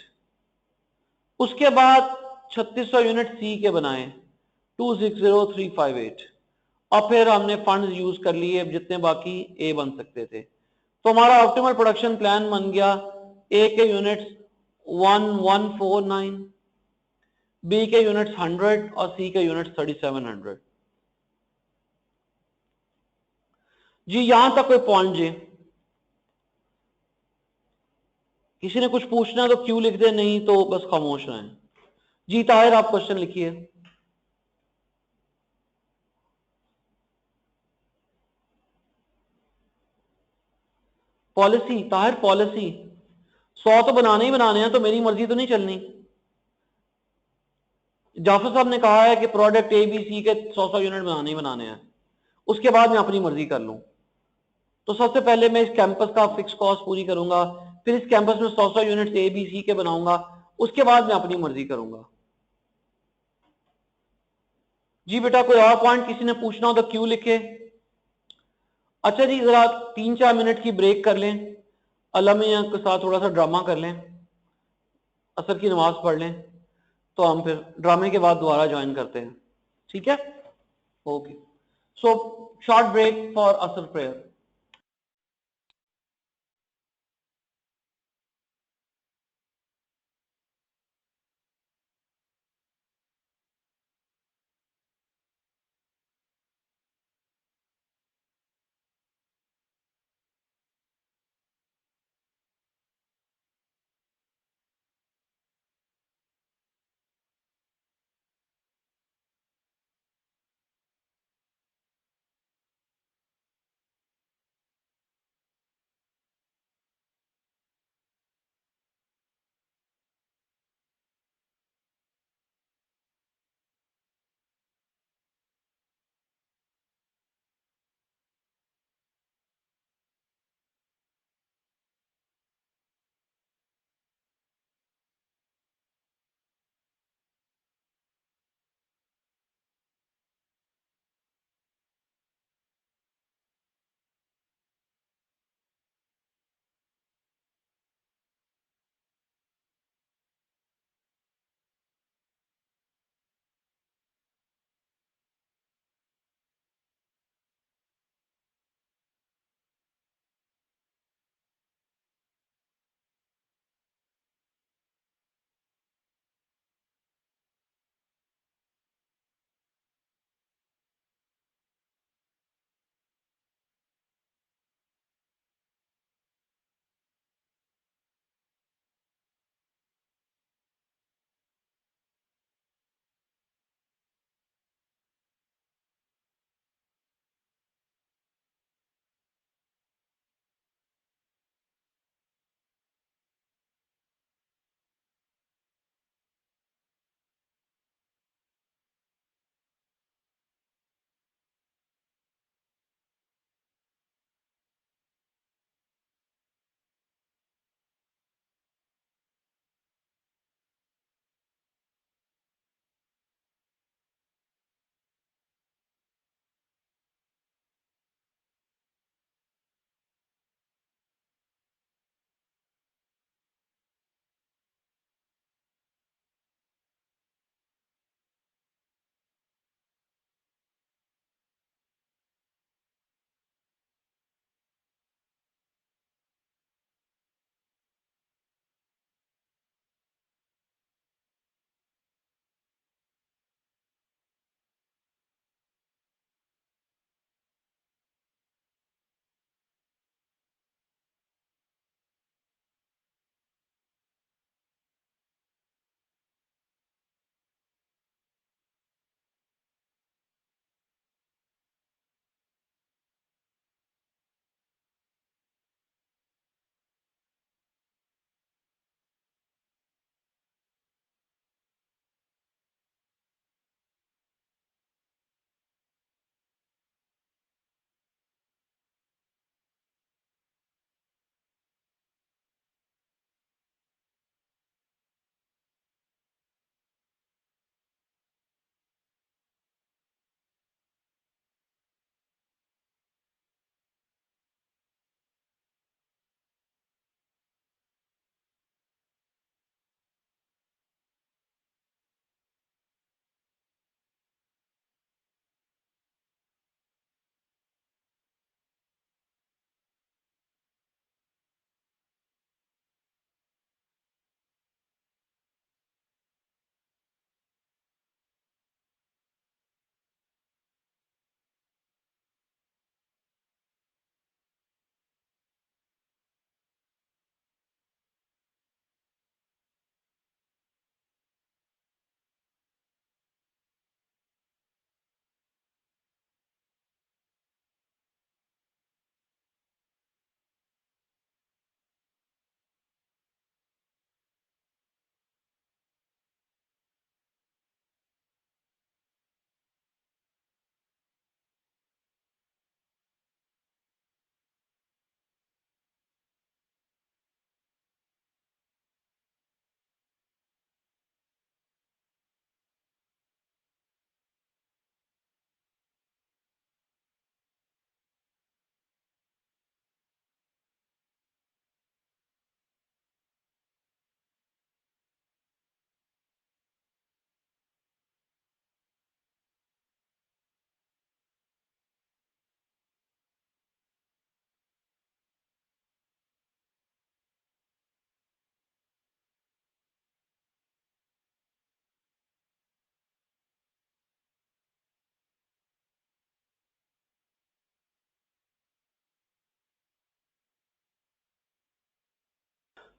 उसके बाद 3600 यूनिट सी के बनाए 260358, और फिर हमने फंड्स यूज कर लिए जितने बाकी ए बन सकते थे। तो हमारा ऑप्टिमल प्रोडक्शन प्लान बन गया ए के यूनिट्स 1149, बी के यूनिट्स 100 और सी के यूनिट्स 3700। जी यहां तक कोई पॉइंट जी? किसी ने कुछ पूछना तो क्यों लिख दे, नहीं तो बस खामोश रहें। जी ताहिर आप क्वेश्चन लिखिए। पॉलिसी ताहिर, पॉलिसी 100 तो बनाने ही बनाने हैं, तो मेरी मर्जी तो नहीं चलनी। जाफर साहब ने कहा है कि प्रोडक्ट ए बी सी के 100 यूनिट बनाने ही बनाने हैं, उसके बाद मैं अपनी मर्जी कर लूं। तो सबसे पहले मैं इस कैंपस का फिक्स कॉस्ट पूरी करूंगा, फिर इस कैंपस में 100 यूनिट ए बी सी के बनाऊंगा, उसके बाद मैं अपनी मर्जी करूंगा। जी बेटा, कोई और पॉइंट किसी ने पूछना हो तो क्यों लिखे। अच्छा जी, जरा 3-4 मिनट की ब्रेक कर लें, अल्लाह मियां के साथ थोड़ा सा ड्रामा कर लें, असर की नमाज पढ़ लें, तो हम फिर ड्रामे के बाद दोबारा ज्वाइन करते हैं। ठीक है, okay. So short break for Asr prayer.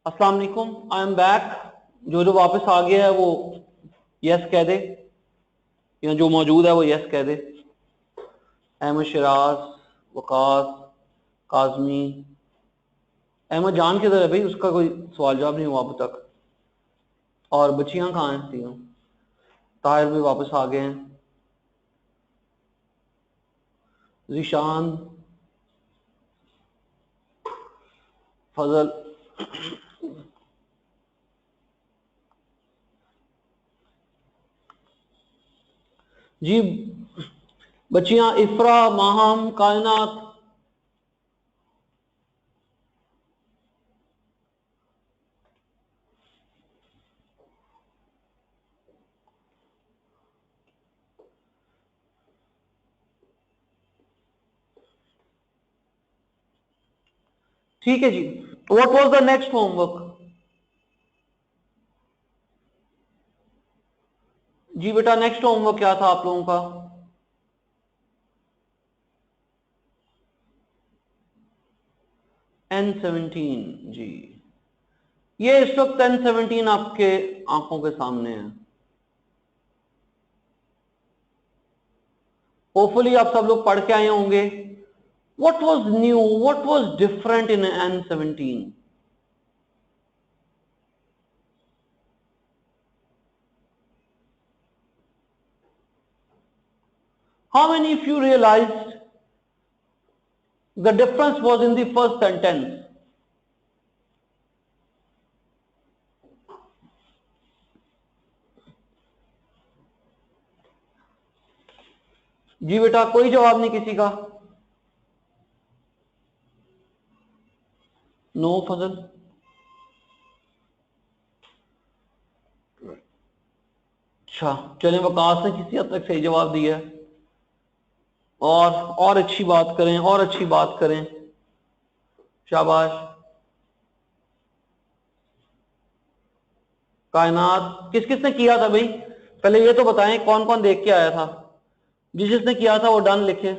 अस्सलाम वालेकुम, आई एम बैक। जो वापस आ गया है वो यस कह दे, या जो मौजूद है वो यस कह दे। अहमद शराज, वकास, काजमी। अहमद जान किधर है भाई? उसका कोई सवाल जवाब नहीं हुआ अब तक। और बच्चियां कहाँ हैं तीनों? ताहिर भी वापस आ गए हैं। जिशान, फजल, जी बच्चियां, इफ्रा, माहम, कायनात। ठीक है जी। What was the next homework? जी बेटा, नेक्स्ट होमवर्क क्या था आप लोगों का? N17 जी। ये इस वक्त N17 आपके आंखों के सामने है। होपफुली आप सब लोग पढ़ के आए होंगे। What was new? What was different in N17? How many of you realized the difference was in the first sentence? जी बेटा, कोई जवाब नहीं किसी का? नो फजल। अच्छा चलें, वकास ने किसी हद तक सही जवाब दिया है। और अच्छी बात करें, और अच्छी बात करें। शाबाश। कायनात, किस किसने किया था भाई? पहले ये तो बताएं कौन कौन देख के आया था। जिसने किया था वो डन लिखे।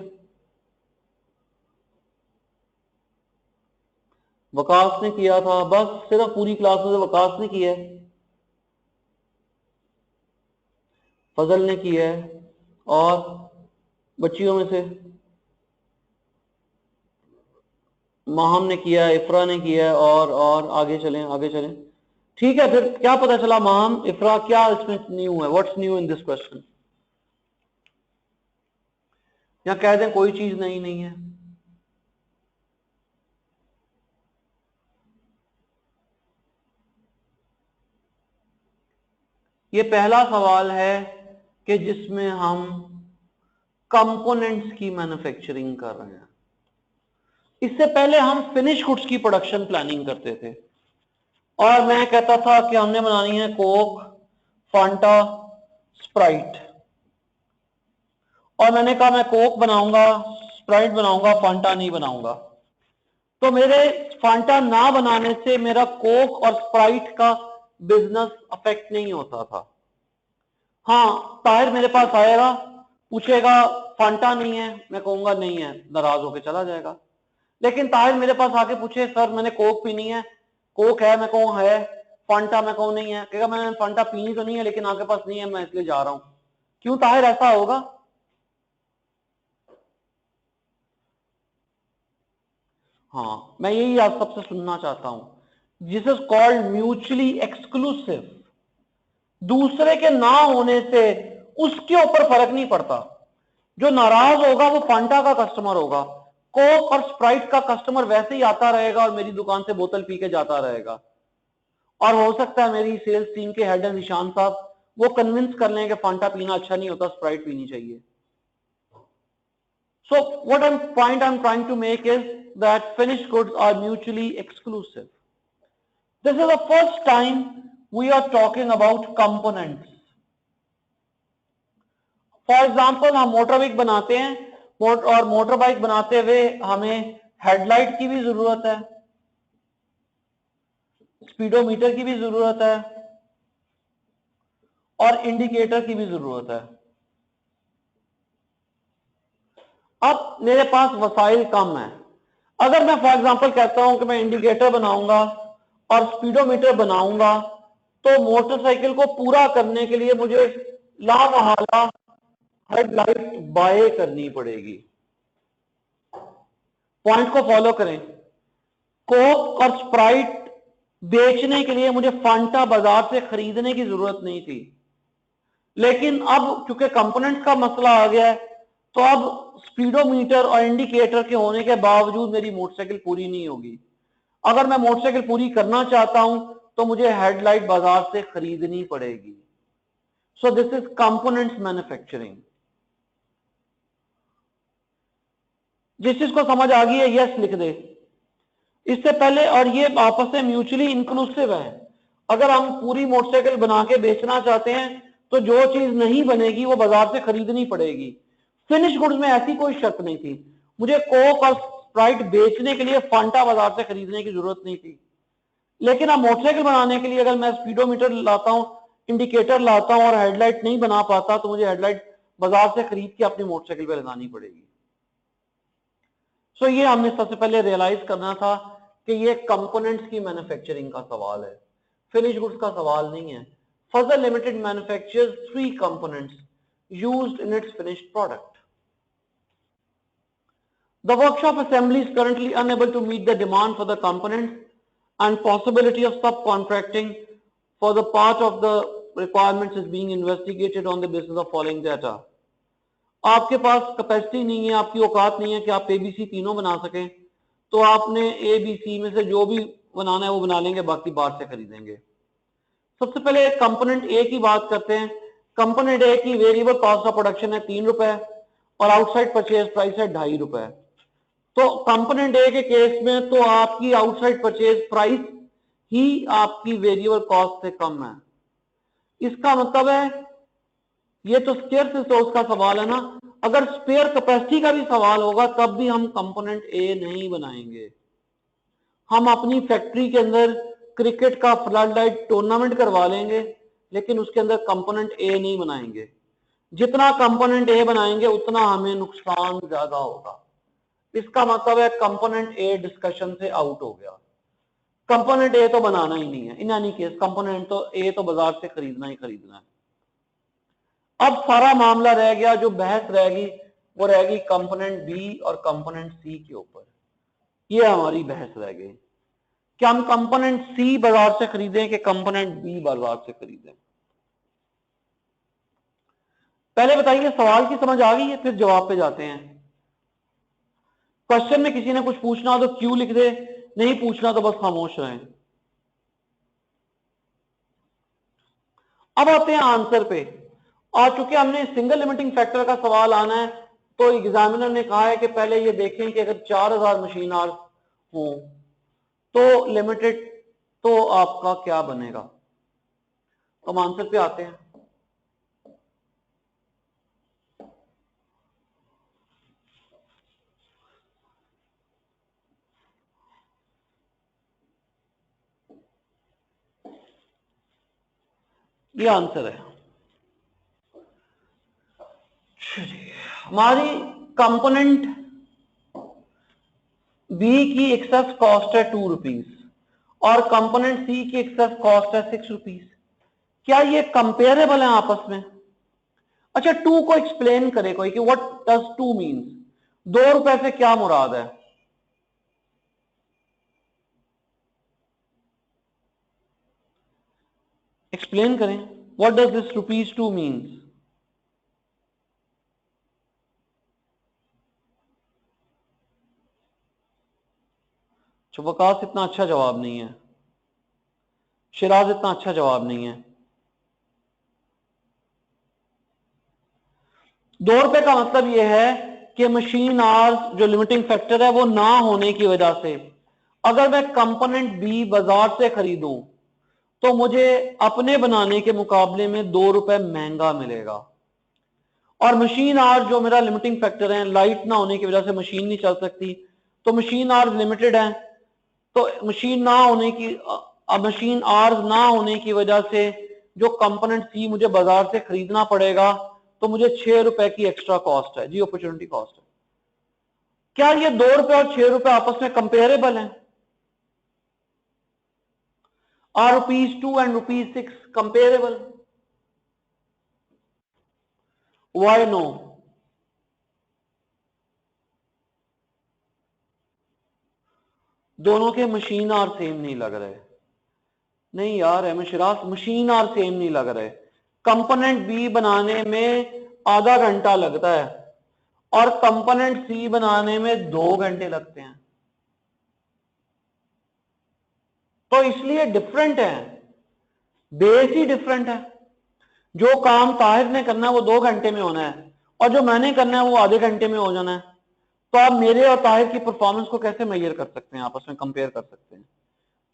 वकास ने किया था, बस सिर्फ पूरी क्लास में से वकास ने किया है। फजल ने किया है। और बच्चियों में से माहम ने किया है, इफ्रा ने किया है। और आगे चलें, आगे चलें। ठीक है, फिर क्या पता चला माहम, इफ्रा, क्या इसमें न्यू है? What's new in this question? या कह दें कोई चीज नहीं है। ये पहला सवाल है कि जिसमें हम कंपोनेंट्स की मैन्युफैक्चरिंग कर रहे हैं। इससे पहले हम फिनिश गुड्स की प्रोडक्शन प्लानिंग करते थे, और मैं कहता था कि हमने बनानी है कोक, फांटा, स्प्राइट। और मैंने कहा मैं कोक बनाऊंगा, स्प्राइट बनाऊंगा, फांटा नहीं बनाऊंगा। तो मेरे फांटा ना बनाने से मेरा कोक और स्प्राइट का बिजनेस अफेक्ट नहीं होता था। हाँ, ताहिर मेरे पास आएगा, पूछेगा फांटा नहीं है, मैं कहूंगा नहीं है, नाराज होकर चला जाएगा। लेकिन ताहिर मेरे पास आके पूछे सर मैंने कोक पीनी है, कोक है, मैं कहूँ है। फांटा मैं कहूँ नहीं है, कहेगा मैंने फांटा पीनी तो नहीं है लेकिन आपके पास नहीं है, मैं इसलिए जा रहा हूं। क्यों ताहिर ऐसा होगा? हाँ, मैं यही आप सबसे सुनना चाहता हूं। This is called mutually exclusive. दूसरे के ना होने से उसके ऊपर फर्क नहीं पड़ता। जो नाराज होगा वो फांटा का कस्टमर होगा, कोक और स्प्राइट का कस्टमर वैसे ही आता रहेगा और मेरी दुकान से बोतल पी के जाता रहेगा। और हो सकता है मेरी सेल्स टीम के हेड है निशान साहब, वो कन्विंस कर लें कि फांटा पीना अच्छा नहीं होता, स्प्राइट पीनी चाहिए। So what point I'm trying to make is that finished goods are mutually exclusive. This is the first time we are talking about components. For example, हम मोटर बाइक बनाते हैं, और मोटर बाइक बनाते हुए हमें headlight की भी जरूरत है, स्पीडोमीटर की भी जरूरत है, और इंडिकेटर की भी जरूरत है। अब मेरे पास वसाइल कम है। अगर मैं फॉर एग्जांपल कहता हूं कि मैं इंडिकेटर बनाऊंगा और स्पीडोमीटर बनाऊंगा तो मोटरसाइकिल को पूरा करने के लिए मुझे लामहला हेडलाइट बाय करनी पड़ेगी। पॉइंट को फॉलो करें। कोक और स्प्राइट बेचने के लिए मुझे फांटा बाजार से खरीदने की जरूरत नहीं थी, लेकिन अब क्योंकि कंपोनेंट्स का मसला आ गया है तो अब स्पीडोमीटर और इंडिकेटर के होने के बावजूद मेरी मोटरसाइकिल पूरी नहीं होगी। अगर मैं मोटरसाइकिल पूरी करना चाहता हूं तो मुझे हेडलाइट बाजार से खरीदनी पड़ेगी। So this is components manufacturing. जिस चीज को समझ आ गई है यस लिख दे इससे पहले। और ये आपस में म्यूचुअली इंक्लूसिव है। अगर हम पूरी मोटरसाइकिल बना के बेचना चाहते हैं तो जो चीज नहीं बनेगी वो बाजार से खरीदनी पड़ेगी। फिनिश गुड्स में ऐसी कोई शर्त नहीं थी। मुझे कोक और स्प्राइट बेचने के लिए फांटा बाजार से खरीदने की जरूरत नहीं थी, लेकिन अब मोटरसाइकिल बनाने के लिए अगर मैं स्पीडोमीटर लाता हूं, इंडिकेटर लाता हूं और हेडलाइट नहीं बना पाता तो मुझे हेडलाइट बाजार से खरीद के अपनी मोटरसाइकिल पे लगानी पड़ेगी। सो ये हमने सबसे पहले रियलाइज करना था कि ये कंपोनेंट्स की मैन्युफैक्चरिंग का सवाल है, फिनिश गुड्स का सवाल नहीं है। Fazal limited manufactures 3 components used in its finished product. The workshop assembly is currently unable to meet the demand for the components and possibility of subcontracting for the part of the requirements is being investigated on the basis of following data. आपके पास capacity नहीं है, आपकी औकात नहीं है कि आप ABC तीनों बना सकें, तो आपने एबीसी में से जो भी बनाना है वो बना लेंगे, बाकी बाहर से खरीदेंगे। सबसे पहले कंपोनेंट ए की बात करते हैं। कंपोनेंट ए की वेरिएबल कॉस्ट ऑफ प्रोडक्शन है 3 रुपए और आउटसाइड परचेज प्राइस है 2.5 रुपए। तो कंपोनेंट ए के केस में तो आपकी आउटसाइड परचेज प्राइस ही आपकी वेरिएबल कॉस्ट से कम है। इसका मतलब है ये तो स्केयर रिसोर्स का सवाल है ना। अगर स्पेयर कैपेसिटी का भी सवाल होगा तब भी हम कंपोनेंट ए नहीं बनाएंगे। हम अपनी फैक्ट्री के अंदर क्रिकेट का फ्लड लाइट टूर्नामेंट करवा लेंगे, लेकिन उसके अंदर कंपोनेंट ए नहीं बनाएंगे। जितना कंपोनेंट ए बनाएंगे उतना हमें नुकसान ज्यादा होगा। इसका मतलब है कंपोनेंट ए डिस्कशन से आउट हो गया। कंपोनेंट ए तो बनाना ही नहीं है इन एनी केस। कंपोनेंट तो ए तो बाजार से खरीदना ही खरीदना है। अब सारा मामला रह गया, जो बहस रहेगी वो रहेगी कंपोनेंट बी और कंपोनेंट सी के ऊपर। ये हमारी बहस रह गई कि हम कंपोनेंट सी बाजार से खरीदें कि कंपोनेंट बी बाजार से खरीदें। पहले बताइए सवाल की समझ आ गई है, फिर जवाब पे जाते हैं। क्वेश्चन में किसी ने कुछ पूछना हो तो क्यों लिख दे, नहीं पूछना तो बस खामोश रहें। अब आते हैं आंसर पे। और चूंकि हमने सिंगल लिमिटिंग फैक्टर का सवाल आना है तो एग्जामिनर ने कहा है कि पहले ये देखें कि अगर 4000 मशीन आवर्स हो तो लिमिटेड तो आपका क्या बनेगा। तो हम आंसर पे आते हैं। ये आंसर है। हमारी कंपोनेंट बी की एक्सेस कॉस्ट है 2 रुपीज और कंपोनेंट सी की एक्सेस कॉस्ट है 6 रुपीज। क्या ये कंपेरेबल है आपस में? अच्छा, 2 को एक्सप्लेन करे कोई कि व्हाट डज 2 मीन्स। 2 रुपए से क्या मुराद है? एक्सप्लेन करें। What does this rupees 2 means? Waqas इतना अच्छा जवाब नहीं है, शिराज इतना अच्छा जवाब नहीं है। 2 रुपए का मतलब यह है कि मशीन आवर्स जो लिमिटिंग फैक्टर है वो ना होने की वजह से अगर मैं कंपोनेंट बी बाजार से खरीदूं तो मुझे अपने बनाने के मुकाबले में 2 रुपए महंगा मिलेगा। और मशीन आवर्स जो मेरा लिमिटिंग फैक्टर है, लाइट ना होने की वजह से मशीन नहीं चल सकती, तो मशीन आवर्स लिमिटेड है। तो मशीन आवर्स ना होने की वजह से जो कंपोनेंट सी मुझे बाजार से खरीदना पड़ेगा तो मुझे 6 रुपए की एक्स्ट्रा कॉस्ट है जी, अपॉर्चुनिटी कॉस्ट है। क्या ये 2 रुपए और 6 रुपए आपस में कंपेरेबल हैं? Are rupees 2 and rupees 6 comparable? Why no? दोनों के मशीन आर सेम नहीं लग रहे। नहीं यार Ahmad Shiraz, machine hours same नहीं लग रहे। कंपोनेंट बी बनाने में आधा घंटा लगता है और कंपोनेंट सी बनाने में 2 घंटे लगते हैं, तो इसलिए डिफरेंट है, बेस ही डिफरेंट है। जो काम ताहिर ने करना है वो 2 घंटे में होना है और जो मैंने करना है वो आधे घंटे में हो जाना है। तो आप मेरे और ताहिर की परफॉर्मेंस को कैसे मेजर कर सकते हैं, आपस में कंपेयर कर सकते हैं?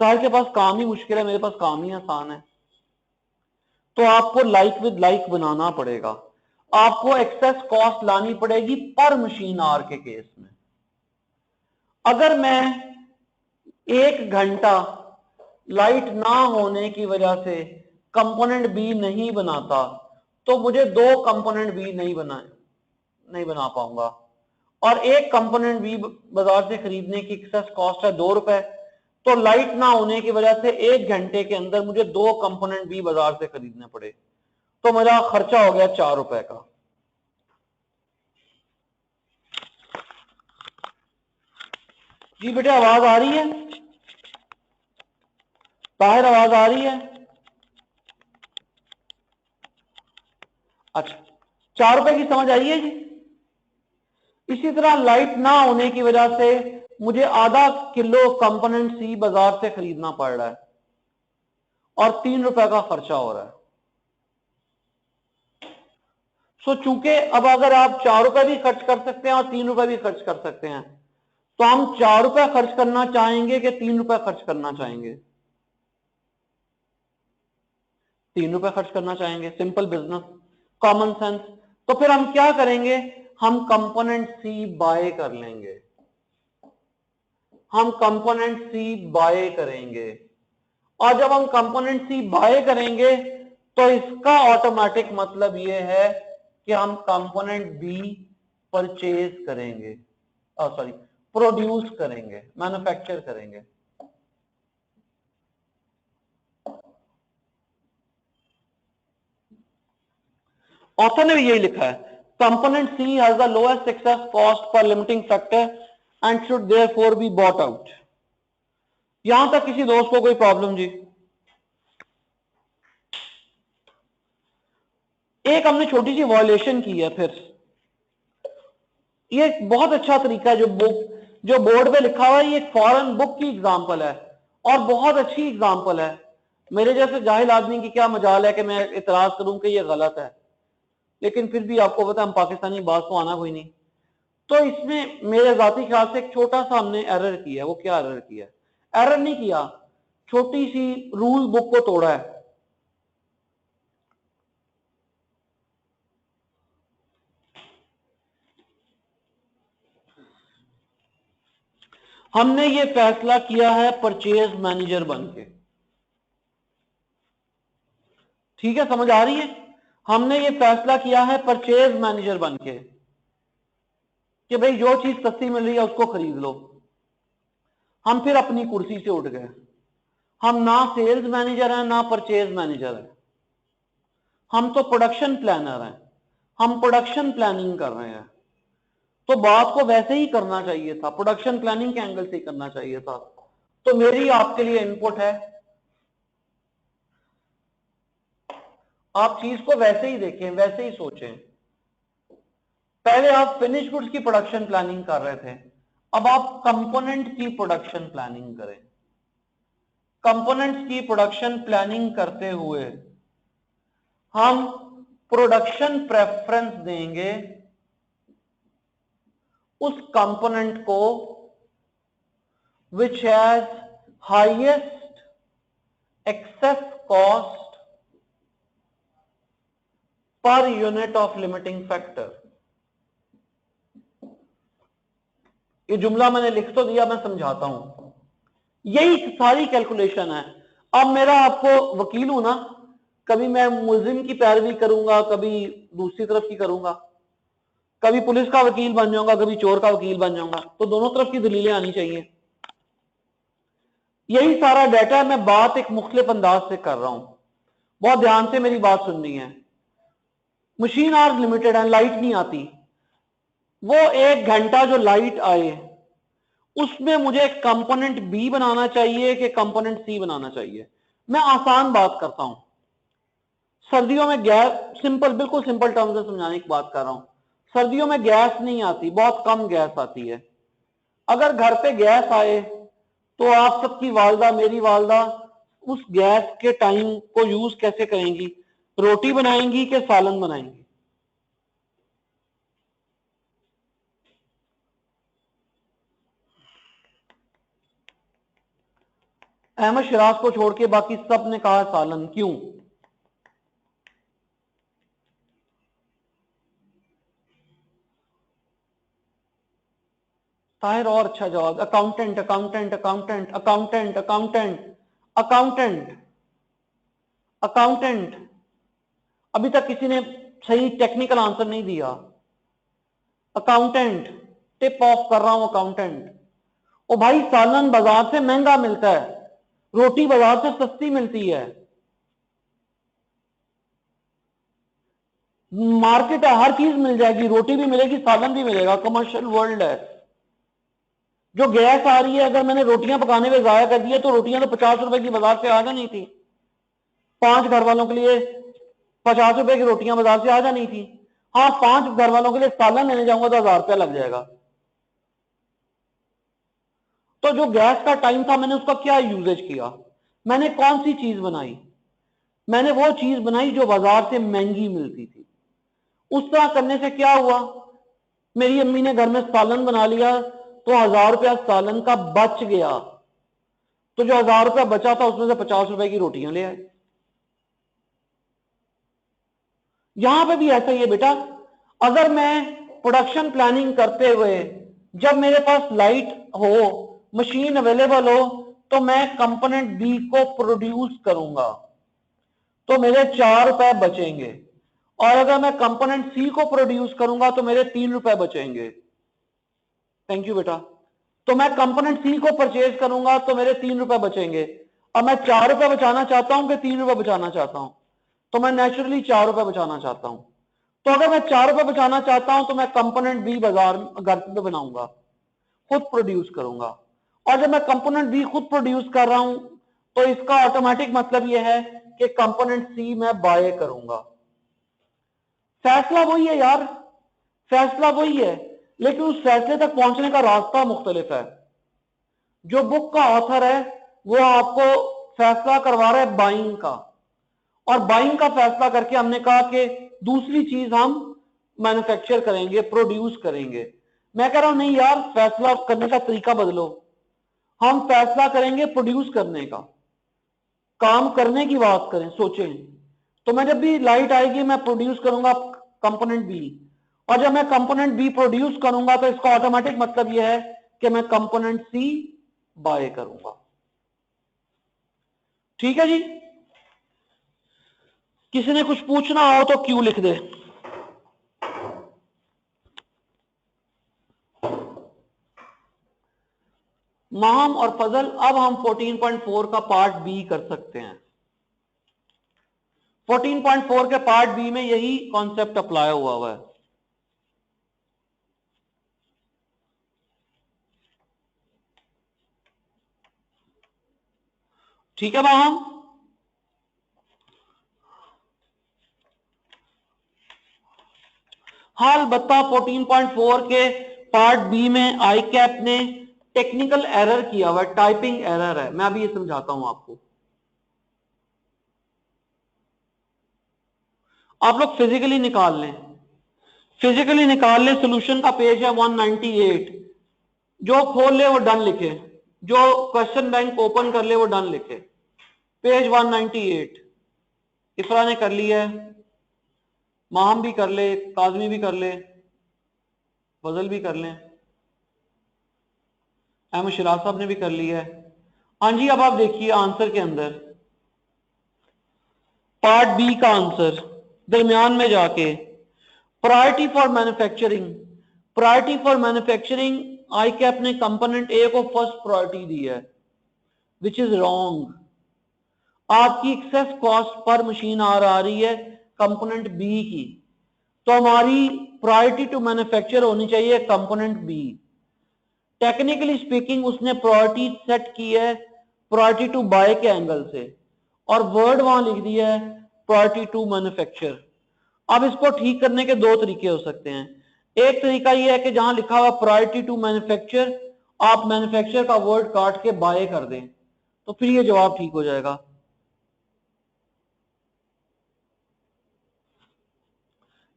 ताहिर के पास काम ही मुश्किल है, मेरे पास काम ही आसान है। तो आपको लाइक विद लाइक बनाना पड़ेगा, आपको एक्सेस कॉस्ट लानी पड़ेगी पर मशीन आर के केस में। अगर मैं 1 घंटा लाइट ना होने की वजह से कंपोनेंट बी नहीं बनाता तो मुझे 2 कंपोनेंट बी नहीं बना पाऊंगा, और एक कंपोनेंट बी बाजार से खरीदने की एक्सेस कॉस्ट है 2 रुपए, तो लाइट ना होने की वजह से 1 घंटे के अंदर मुझे 2 कंपोनेंट बी बाजार से खरीदने पड़े, तो मेरा खर्चा हो गया 4 रुपए का। जी बेटे आवाज आ रही है? ताहिर आवाज आ रही है? अच्छा, 4 रुपए की समझ आई है जी। इसी तरह लाइट ना होने की वजह से मुझे आधा किलो कंपोनेंट सी बाजार से खरीदना पड़ रहा है और 3 रुपए का खर्चा हो रहा है। सो चूंकि अब अगर आप 4 रुपए भी खर्च कर सकते हैं और 3 रुपए भी खर्च कर सकते हैं, तो हम 4 रुपए खर्च करना चाहेंगे कि 3 रुपए खर्च करना चाहेंगे? 3 रुपए खर्च करना चाहेंगे, सिंपल बिजनेस, कॉमन सेंस। तो फिर हम क्या करेंगे, हम कंपोनेंट सी बाय कर लेंगे, हम कंपोनेंट सी बाय करेंगे, और जब हम कंपोनेंट सी बाय करेंगे तो इसका ऑटोमेटिक मतलब यह है कि हम कंपोनेंट बी परचेज करेंगे, सॉरी प्रोड्यूस करेंगे, मैन्युफैक्चर करेंगे। ऑथर ने भी यही लिखा है, component C has the lowest excess cost per limiting factor and should therefore be bought out. यहां तक किसी दोस्त को कोई प्रॉब्लम जी? एक हमने छोटी सी वॉयलेशन की है, फिर ये बहुत अच्छा तरीका है, जो बोर्ड पे लिखा हुआ है, ये एक फॉरेन बुक की एग्जांपल है और बहुत अच्छी एग्जांपल है। मेरे जैसे जाहिल आदमी की क्या मजाल है कि मैं इतराज करूं कि ये गलत है, लेकिन फिर भी आपको पता है हम पाकिस्तानी बात को आना कोई नहीं। तो इसमें मेरे जाती ख्याल से एक छोटा सा हमने एरर किया है। वो क्या एरर किया है? एरर नहीं किया, छोटी सी रूल बुक को तोड़ा है। हमने ये फैसला किया है परचेज मैनेजर बनके, ठीक है, समझ आ रही है? हमने ये फैसला किया है परचेज मैनेजर बनके कि भाई जो चीज सस्ती मिल रही है उसको खरीद लो। हम फिर अपनी कुर्सी से उठ गए, हम ना सेल्स मैनेजर हैं ना परचेज मैनेजर हैं, हम तो प्रोडक्शन प्लानर हैं, हम प्रोडक्शन प्लानिंग कर रहे हैं। तो बात को वैसे ही करना चाहिए था, प्रोडक्शन प्लानिंग के एंगल से ही करना चाहिए था। तो मेरी आपके लिए इनपुट है, आप चीज को वैसे ही देखें, वैसे ही सोचें। पहले आप फिनिश गुड्स की प्रोडक्शन प्लानिंग कर रहे थे, अब आप कंपोनेंट की प्रोडक्शन प्लानिंग करें। कंपोनेंट्स की प्रोडक्शन प्लानिंग करते हुए हम प्रोडक्शन प्रेफरेंस देंगे उस कंपोनेंट को which has highest excess cost per unit of limiting factor। ये जुमला मैंने लिख तो दिया, मैं समझाता हूं। यही सारी कैलकुलेशन है। अब मेरा आपको वकील हूं ना, कभी मैं मुल्जिम की पैरवी करूंगा, कभी दूसरी तरफ की करूंगा, कभी पुलिस का वकील बन जाऊंगा, कभी चोर का वकील बन जाऊंगा, तो दोनों तरफ की दलीलें आनी चाहिए। यही सारा डाटा मैं बात एक मुख्तलिफ अंदाज से कर रहा हूं, बहुत ध्यान से मेरी बात सुननी है। मशीन आवर्स लिमिटेड है, लाइट नहीं आती, वो 1 घंटा जो लाइट आए उसमें मुझे कंपोनेंट बी बनाना चाहिए कि कंपोनेंट सी बनाना चाहिए। मैं आसान बात करता हूं, सर्दियों में गैस, सिंपल, बिल्कुल सिंपल टर्म से समझाने की बात कर रहा हूं। सर्दियों में गैस नहीं आती, बहुत कम गैस आती है। अगर घर पे गैस आए तो आप सबकी वालदा, मेरी वालदा, उस गैस के टाइम को यूज कैसे करेंगी? रोटी बनाएंगी कि सालन बनाएंगी? अहमद शराज को छोड़ के बाकी सब ने कहा सालन, क्यों? ताहिर और अच्छा जवाब, accountant accountant accountant accountant accountant accountant accountant. अभी तक किसी ने सही टेक्निकल आंसर नहीं दिया। अकाउंटेंट, टिप ऑफ कर रहा हूं, अकाउंटेंट। ओ भाई, सालन बाजार से महंगा मिलता है, रोटी बाजार से सस्ती मिलती है। मार्केट है, हर चीज मिल जाएगी, रोटी भी मिलेगी, सालन भी मिलेगा, कमर्शियल वर्ल्ड है। जो गैस आ रही है, अगर मैंने रोटियां पकाने में जाया कर दिया तो रोटियां तो 50 रुपए की बाजार से आ जानी थी। 5 घर वालों के लिए 50 रुपए की रोटियां बाजार से आ जानी थी। हाँ, 5 घर वालों के लिए सालन लेने जाऊंगा तो 1000 रुपया लग जाएगा। तो जो गैस का टाइम था, मैंने उसका क्या यूजेज किया? मैंने कौन सी चीज बनाई? मैंने वो चीज बनाई जो बाजार से महंगी मिलती थी। उस तरह करने से क्या हुआ? मेरी अम्मी ने घर में सालन बना लिया तो 1000 रुपया सालन का बच गया। तो जो 1000 रुपया बचा था उसमें से 50 रुपए की रोटियां ले आए। यहां पे भी ऐसा ही है बेटा। अगर मैं प्रोडक्शन प्लानिंग करते हुए, जब मेरे पास लाइट हो, मशीन अवेलेबल हो, तो मैं कंपोनेंट बी को प्रोड्यूस करूंगा तो मेरे 4 रुपए बचेंगे। और अगर मैं कंपोनेंट सी को प्रोड्यूस करूंगा तो मेरे 3 रुपए बचेंगे। थैंक यू बेटा। तो मैं कंपोनेंट सी को परचेज करूंगा तो मेरे 3 रुपए बचेंगे। अब मैं 4 रुपए बचाना चाहता हूं कि 3 रुपए बचाना चाहता हूं? तो मैं नेचुरली 4 रुपए बचाना चाहता हूं। तो अगर मैं 4 रुपए बचाना चाहता हूं तो मैं कंपोनेंट बी बाजार घर पे बनाऊंगा, खुद प्रोड्यूस करूंगा। और जब मैं कंपोनेंट बी खुद प्रोड्यूस कर रहा हूं तो इसका ऑटोमेटिक मतलब यह है कि कंपोनेंट सी मैं बाय करूंगा। फैसला वही है यार, फैसला वही है, लेकिन उस फैसले तक पहुंचने का रास्ता मुख्तलिफ है। जो बुक का ऑथर है वो आपको फैसला करवा रहा है बाइंग का, और बाइंग का फैसला करके हमने कहा कि दूसरी चीज हम मैन्युफैक्चर करेंगे, प्रोड्यूस करेंगे। मैं कह रहा हूं नहीं यार, फैसला करने का तरीका बदलो। हम फैसला करेंगे प्रोड्यूस करने का, काम करने की बात करें, सोचें। तो मैं जब भी लाइट आएगी मैं प्रोड्यूस करूंगा कंपोनेंट बी, और जब मैं कंपोनेंट बी प्रोड्यूस करूंगा तो इसका ऑटोमेटिक मतलब यह है कि मैं कंपोनेंट सी बाय करूंगा। ठीक है जी? किसी ने कुछ पूछना हो तो क्यों लिख दे। माहम और फजल, अब हम 14.4 का पार्ट बी कर सकते हैं। 14.4 के पार्ट बी में यही कॉन्सेप्ट अप्लाई हुआ है। ठीक है माहम? हाल बत्ता 14.4 के पार्ट बी में आई कैप ने टेक्निकल एरर किया हुआ, टाइपिंग एरर है। मैं अभी ये समझाता हूं आपको। आप लोग फिजिकली निकाल लें, फिजिकली निकाल लें। सॉल्यूशन का पेज है 198। जो खोल ले वो डन लिखे, जो क्वेश्चन बैंक ओपन कर ले वो डन लिखे। पेज 198 इफरा ने कर लिया है, माहम भी कर ले, काजमी भी कर ले, फजल भी कर ले, अहमद शिराज साहब ने भी कर लिया है। हाँ जी, अब आप देखिए आंसर के अंदर पार्ट बी का आंसर दरमियान में जाके, priority for manufacturing, priority for manufacturing I cap ने कंपोनेंट ए को फर्स्ट प्रायोरिटी दी है। Which is wrong. आपकी एक्सेस कॉस्ट पर मशीन आ रही है कंपोनेंट बी की, तो हमारी प्रायोरिटी टू मैन्युफैक्चर होनी चाहिए कंपोनेंट बी। टेक्निकली स्पीकिंग उसने प्रायोरिटी सेट की है प्रायोरिटी टू बाय के एंगल से, और वर्ड वहां लिख दिया है प्रायोरिटी टू मैन्युफैक्चर। अब इसको ठीक करने के दो तरीके हो सकते हैं। एक तरीका यह है कि जहां लिखा हुआ प्रायोरिटी टू मैन्युफैक्चर, आप मैन्युफैक्चर का वर्ड काट के बाय कर दें, तो फिर ये जवाब ठीक हो जाएगा।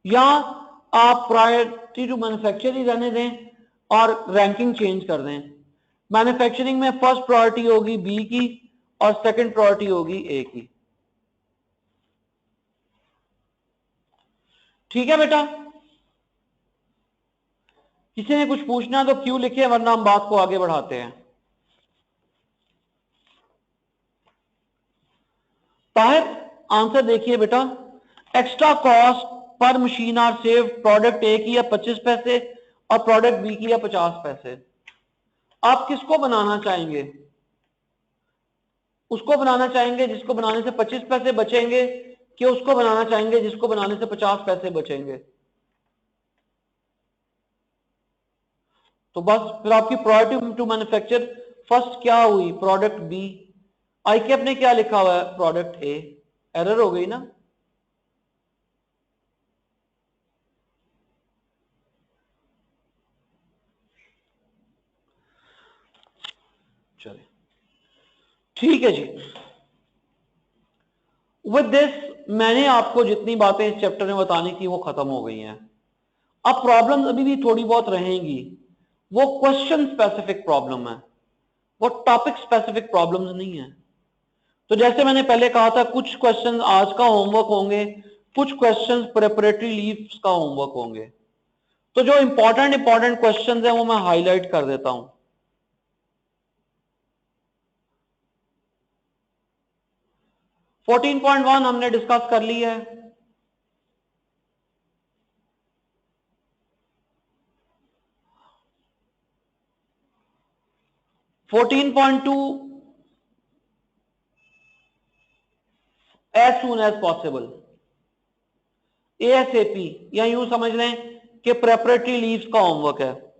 या आप प्रायोरिटी टू मैन्युफैक्चर ही रहने दें और रैंकिंग चेंज कर दें। मैन्युफैक्चरिंग में फर्स्ट प्रायोरिटी होगी बी की और सेकंड प्रायोरिटी होगी ए की। ठीक है बेटा, किसी ने कुछ पूछना तो क्यों लिखे, वरना हम बात को आगे बढ़ाते हैं। ताहिर आंसर देखिए बेटा, extra cost per machine hour save, product A की है 25 पैसे और प्रोडक्ट बी की है 50 पैसे। आप किसको बनाना चाहेंगे? उसको बनाना चाहेंगे जिसको बनाने से 25 पैसे बचेंगे, कि उसको बनाना चाहेंगे जिसको बनाने से 50 पैसे बचेंगे? तो बस फिर आपकी प्रायोरिटी टू मैन्युफैक्चर फर्स्ट क्या हुई? Product B. आई कैप ने क्या लिखा हुआ है? प्रोडक्ट ए। एरर हो गई ना। चलिए ठीक है जी। विद दिस मैंने आपको जितनी बातें इस चैप्टर में बतानी थी वो खत्म हो गई हैं। अब प्रॉब्लम्स अभी भी थोड़ी बहुत रहेंगी, वो क्वेश्चन स्पेसिफिक प्रॉब्लम है, वो टॉपिक स्पेसिफिक प्रॉब्लम्स नहीं है। तो जैसे मैंने पहले कहा था, कुछ क्वेश्चन आज का होमवर्क होंगे, कुछ क्वेश्चन प्रिपरेटरी लीव्स का होमवर्क होंगे। तो जो इंपॉर्टेंट क्वेश्चंस हैं वो मैं हाईलाइट कर देता हूं। 14.1 हमने डिस्कस कर ली है। 14.2 as soon as possible, ASAP, या यूं समझ लें कि प्रेपरेटरी लीव्स का होमवर्क है।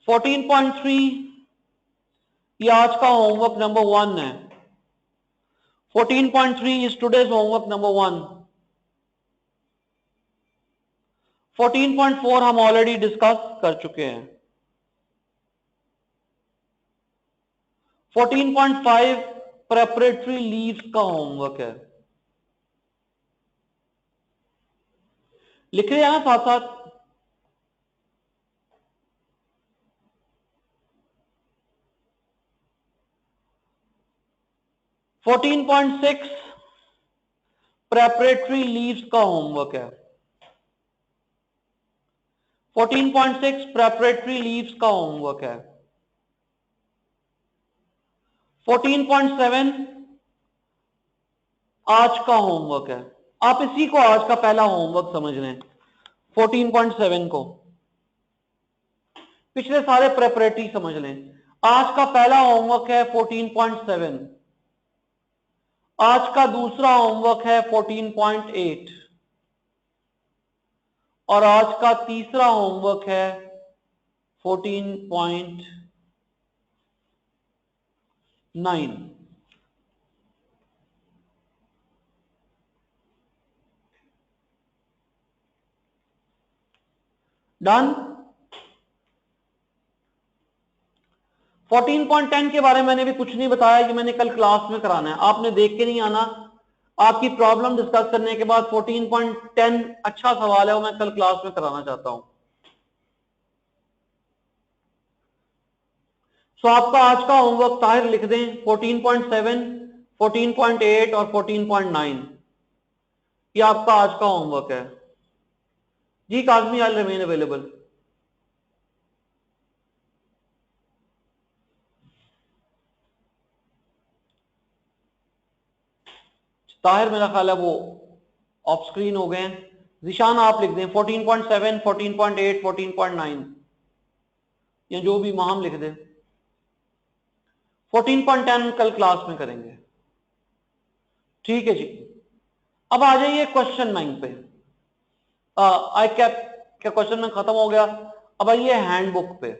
14.3 ये आज का होमवर्क नंबर 1 है। 14.3 इज टुडेज होमवर्क नंबर 1। 14.4 हम ऑलरेडी डिस्कस कर चुके हैं। 14.5 प्रेपरेटरी लीव्स का होमवर्क है। लिख रहे हैं ना साथ साथ? Fourteen point six preparatory leaves का होमवर्क है। 14.6 प्रेपरेटरी लीव्स का होमवर्क है। 14.7 आज का होमवर्क है। आप इसी को आज का पहला होमवर्क समझ लें, 14.7 को। पिछले सारे प्रेपरेटरी समझ लें। आज का पहला होमवर्क है 14.7, आज का दूसरा होमवर्क है 14.8 और आज का तीसरा होमवर्क है 14.9। डन। 14.10 के बारे में मैंने भी कुछ नहीं बताया, कि मैंने कल क्लास में कराना है, आपने देख के नहीं आना। आपकी प्रॉब्लम डिस्कस करने के बाद 14.10 अच्छा सवाल है, वो मैं कल क्लास में कराना चाहता हूं। सो आपका आज का होमवर्क ताहिर लिख दें 14.7, 14.8 और 14.9, ये आपका आज का होमवर्क है जी। Kazmi, I remain available. Tahir मेरा ख्याल है वो ऑफ स्क्रीन हो गए हैं, जिशान आप लिख दें 14.7, 14.8, 14.9 या जो भी माहम लिख दे। 14.10 कल क्लास में करेंगे, ठीक है जी। अब आ जाइए क्वेश्चन 9 पे। आई कैप का क्वेश्चन में खत्म हो गया। अब आइए हैंडबुक पे।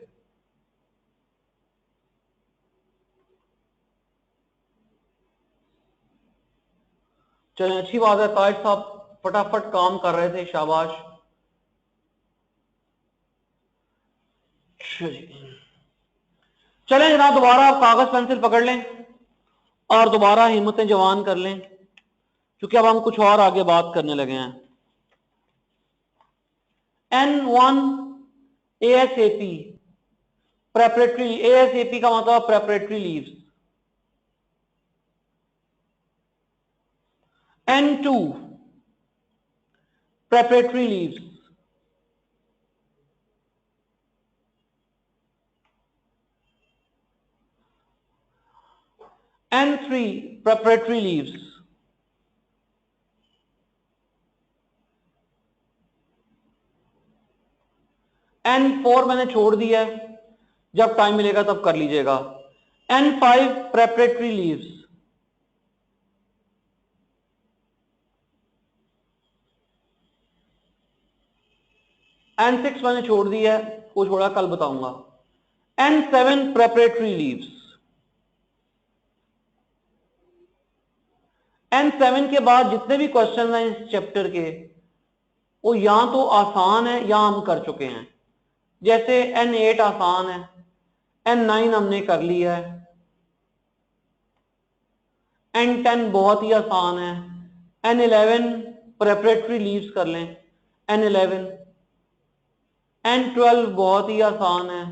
चलें, अच्छी बात है, ताज साहब फटाफट काम कर रहे थे, शाबाश। चलें जनाब, दोबारा आप कागज पेंसिल पकड़ लें और दोबारा हिम्मतें जवान कर लें, क्योंकि अब हम कुछ और आगे बात करने लगे हैं। N1 ASAP प्रेपरेटरी, ASAP का मतलब preparatory leaves. N2 preparatory leaves. N3 preparatory leaves. N4 मैंने छोड़ दिया है, जब टाइम मिलेगा तब कर लीजिएगा। N5 preparatory leaves. N6 मैंने छोड़ दिया है, वो छोड़ा कल बताऊंगा। N7 preparatory leaves. N7 के बाद जितने भी क्वेश्चन हैं इस चैप्टर के, वो या तो आसान है या हम कर चुके हैं। जैसे N8 आसान है, N9 हमने कर लिया है, N10 बहुत ही आसान है, N11 प्रेपरेटरी लीव्स कर लें, N11, N12 बहुत ही आसान है,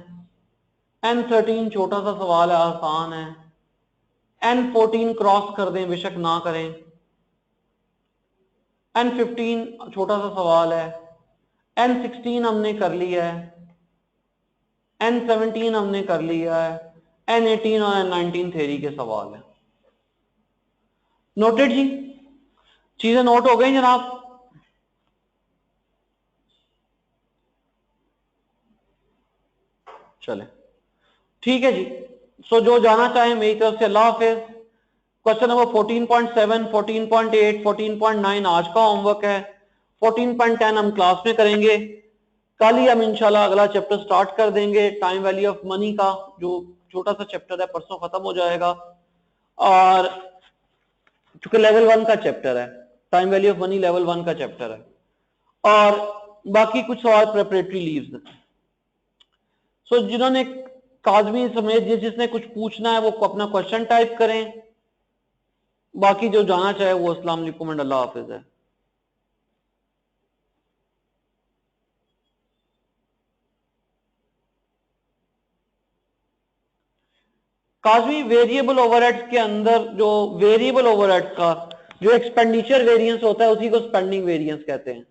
N13 छोटा सा सवाल है, आसान है, N14 क्रॉस कर दें बेशक ना करें, N15 छोटा सा सवाल है, N16 हमने कर लिया है, N17 हमने कर लिया है, N18 और N19 थ्योरी के सवाल है। नोटेड जी, चीजें नोट हो गई जनाब। चले, ठीक है जी। सो जो जाना चाहे मेरी तरफ से अल्लाह हाफिज। क्वेश्चन नंबर 14.7, 14.8, 14.9 आज का होमवर्क है। 14.10 हम क्लास में करेंगे। कल ही हम इंशाल्लाह अगला चैप्टर स्टार्ट कर देंगे, टाइम वैल्यू ऑफ मनी का, जो छोटा सा चैप्टर है, परसों खत्म हो जाएगा। और चूंकि लेवल 1 का चैप्टर है, time value of money level 1 का चैप्टर है। और बाकी कुछ सवाल प्रेपरेटरी लीव्स। सो जिन्होंने काजमी समेत जिसने कुछ पूछना है वो अपना क्वेश्चन टाइप करें। बाकी जो जाना चाहे वो अस्सलाम वालेकुम एंड अल्लाह हाफिज है। काजमी वेरिएबल ओवरहेड्स के अंदर जो वेरिएबल ओवरहेड्स का जो एक्सपेंडिचर वेरिएंस होता है उसी को स्पेंडिंग वेरिएंस कहते हैं।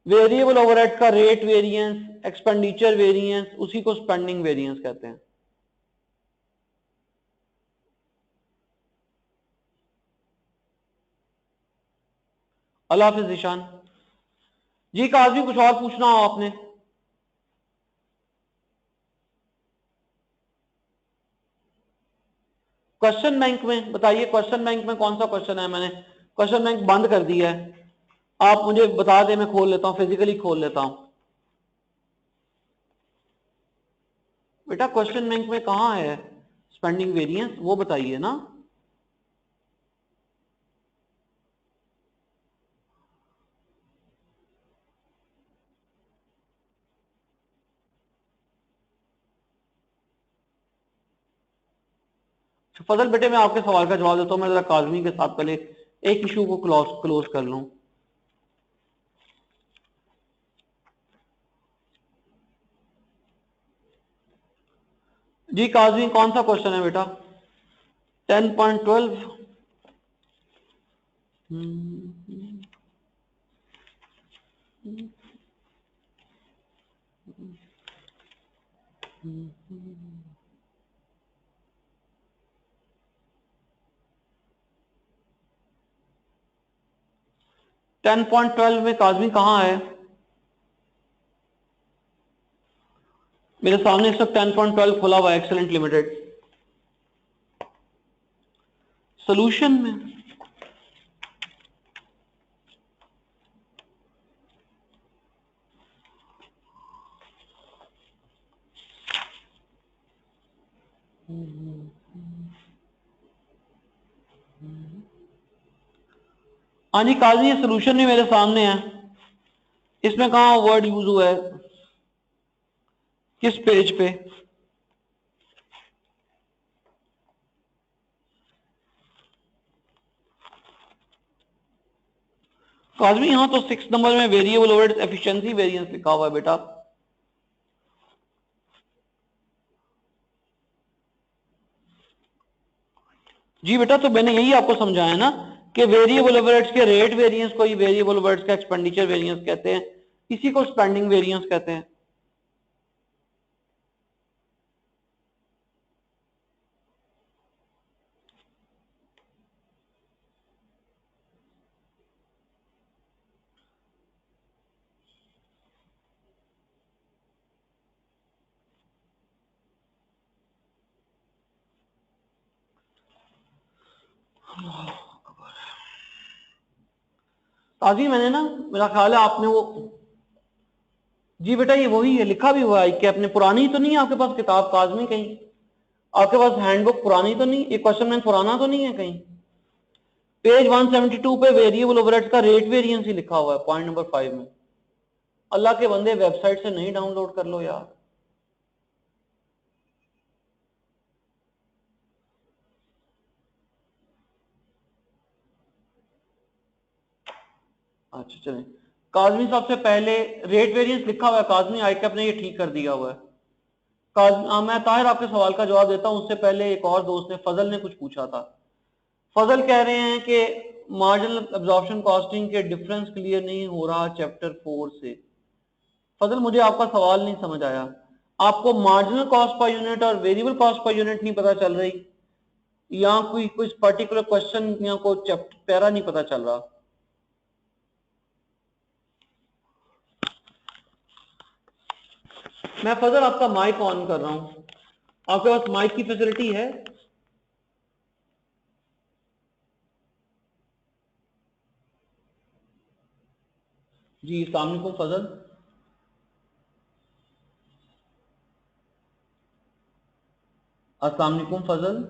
वेरिएबल ओवरहेड का रेट वेरिएंस, एक्सपेंडिचर वेरिएंस, उसी को स्पेंडिंग वेरिएंस कहते हैं। अल्लाह हाफिज ईशान जी। काजमी कुछ और पूछना हो आपने? क्वेश्चन बैंक में बताइए, क्वेश्चन बैंक में कौन सा क्वेश्चन है? मैंने क्वेश्चन बैंक बंद कर दिया है, आप मुझे बता दें, मैं खोल लेता हूं, फिजिकली खोल लेता हूं। बेटा क्वेश्चन बैंक में कहां है स्पेंडिंग वेरिएंस, वो बताइए ना। फजल बेटे मैं आपके सवाल का जवाब देता हूं। मैं जरा काजमी के साथ पहले एक इशू को क्लोज कर लूं। जी काजमी कौन सा क्वेश्चन है बेटा? 10.12। 10.12 में काज़मी कहाँ है? मेरे सामने इस वक्त 10.12 खुला हुआ है, एक्सेलेंट लिमिटेड। सोल्यूशन में हाँ जी काजी, ये सोल्यूशन भी मेरे सामने है। इसमें कहाँ वर्ड यूज हुआ है, किस पेज पे? काजमी यहाँ तो 6 नंबर में वेरिएबल ओवरहेड एफिशिएंसी वेरिएंस लिखा हुआ है बेटा। जी बेटा, तो मैंने यही आपको समझाया ना कि वेरिएबल ओवरहेड्स के रेट वेरिएंस को ही वेरिएबल ओवरहेड्स का एक्सपेंडिचर वेरिएंस कहते हैं, इसी को स्पेंडिंग वेरिएंस कहते हैं। काजी मैंने ना, मेरा ख्याल है आपने वो, जी बेटा ये वही है, लिखा भी हुआ है कि अपने पुरानी तो नहीं है आपके पास किताब काजमी कहीं? आपके पास हैंडबुक पुरानी तो नहीं, ये क्वेश्चन में पुराना तो नहीं है कहीं? पेज 172 पे वेरिएबल ओवरहेड्स का रेट वेरिएंस ही लिखा हुआ है पॉइंट नंबर 5 में। अल्लाह के बंदे वेबसाइट से नहीं डाउनलोड कर लो यार। अच्छा चलें, काजमी साहब से पहले रेट वेरिएंस लिखा हुआ है काजमी, आईकैप ने ये ठीक कर दिया हुआ है। मैं ताहिर आपके सवाल का जवाब देता हूं, उससे पहले एक और दोस्त ने, फजल ने कुछ पूछा था। फजल कह रहे हैं कि मार्जिनल एब्जॉर्प्शन कॉस्टिंग के डिफरेंस क्लियर नहीं हो रहा चैप्टर 4 से। फजल मुझे आपका सवाल नहीं समझ आया, आपको मार्जिनल कॉस्ट पर यूनिट और वेरिएबल कॉस्ट पर यूनिट नहीं पता चल रही, या कोई कुछ पर्टिकुलर क्वेश्चन या कोई चैप्टर पैरा नहीं पता चल रहा? मैं फजल आपका माइक ऑन कर रहा हूं, आपके पास माइक की फैसिलिटी है? जी अस्सलाम वालेकुम फजल। अस्सलाम वालेकुम फजल।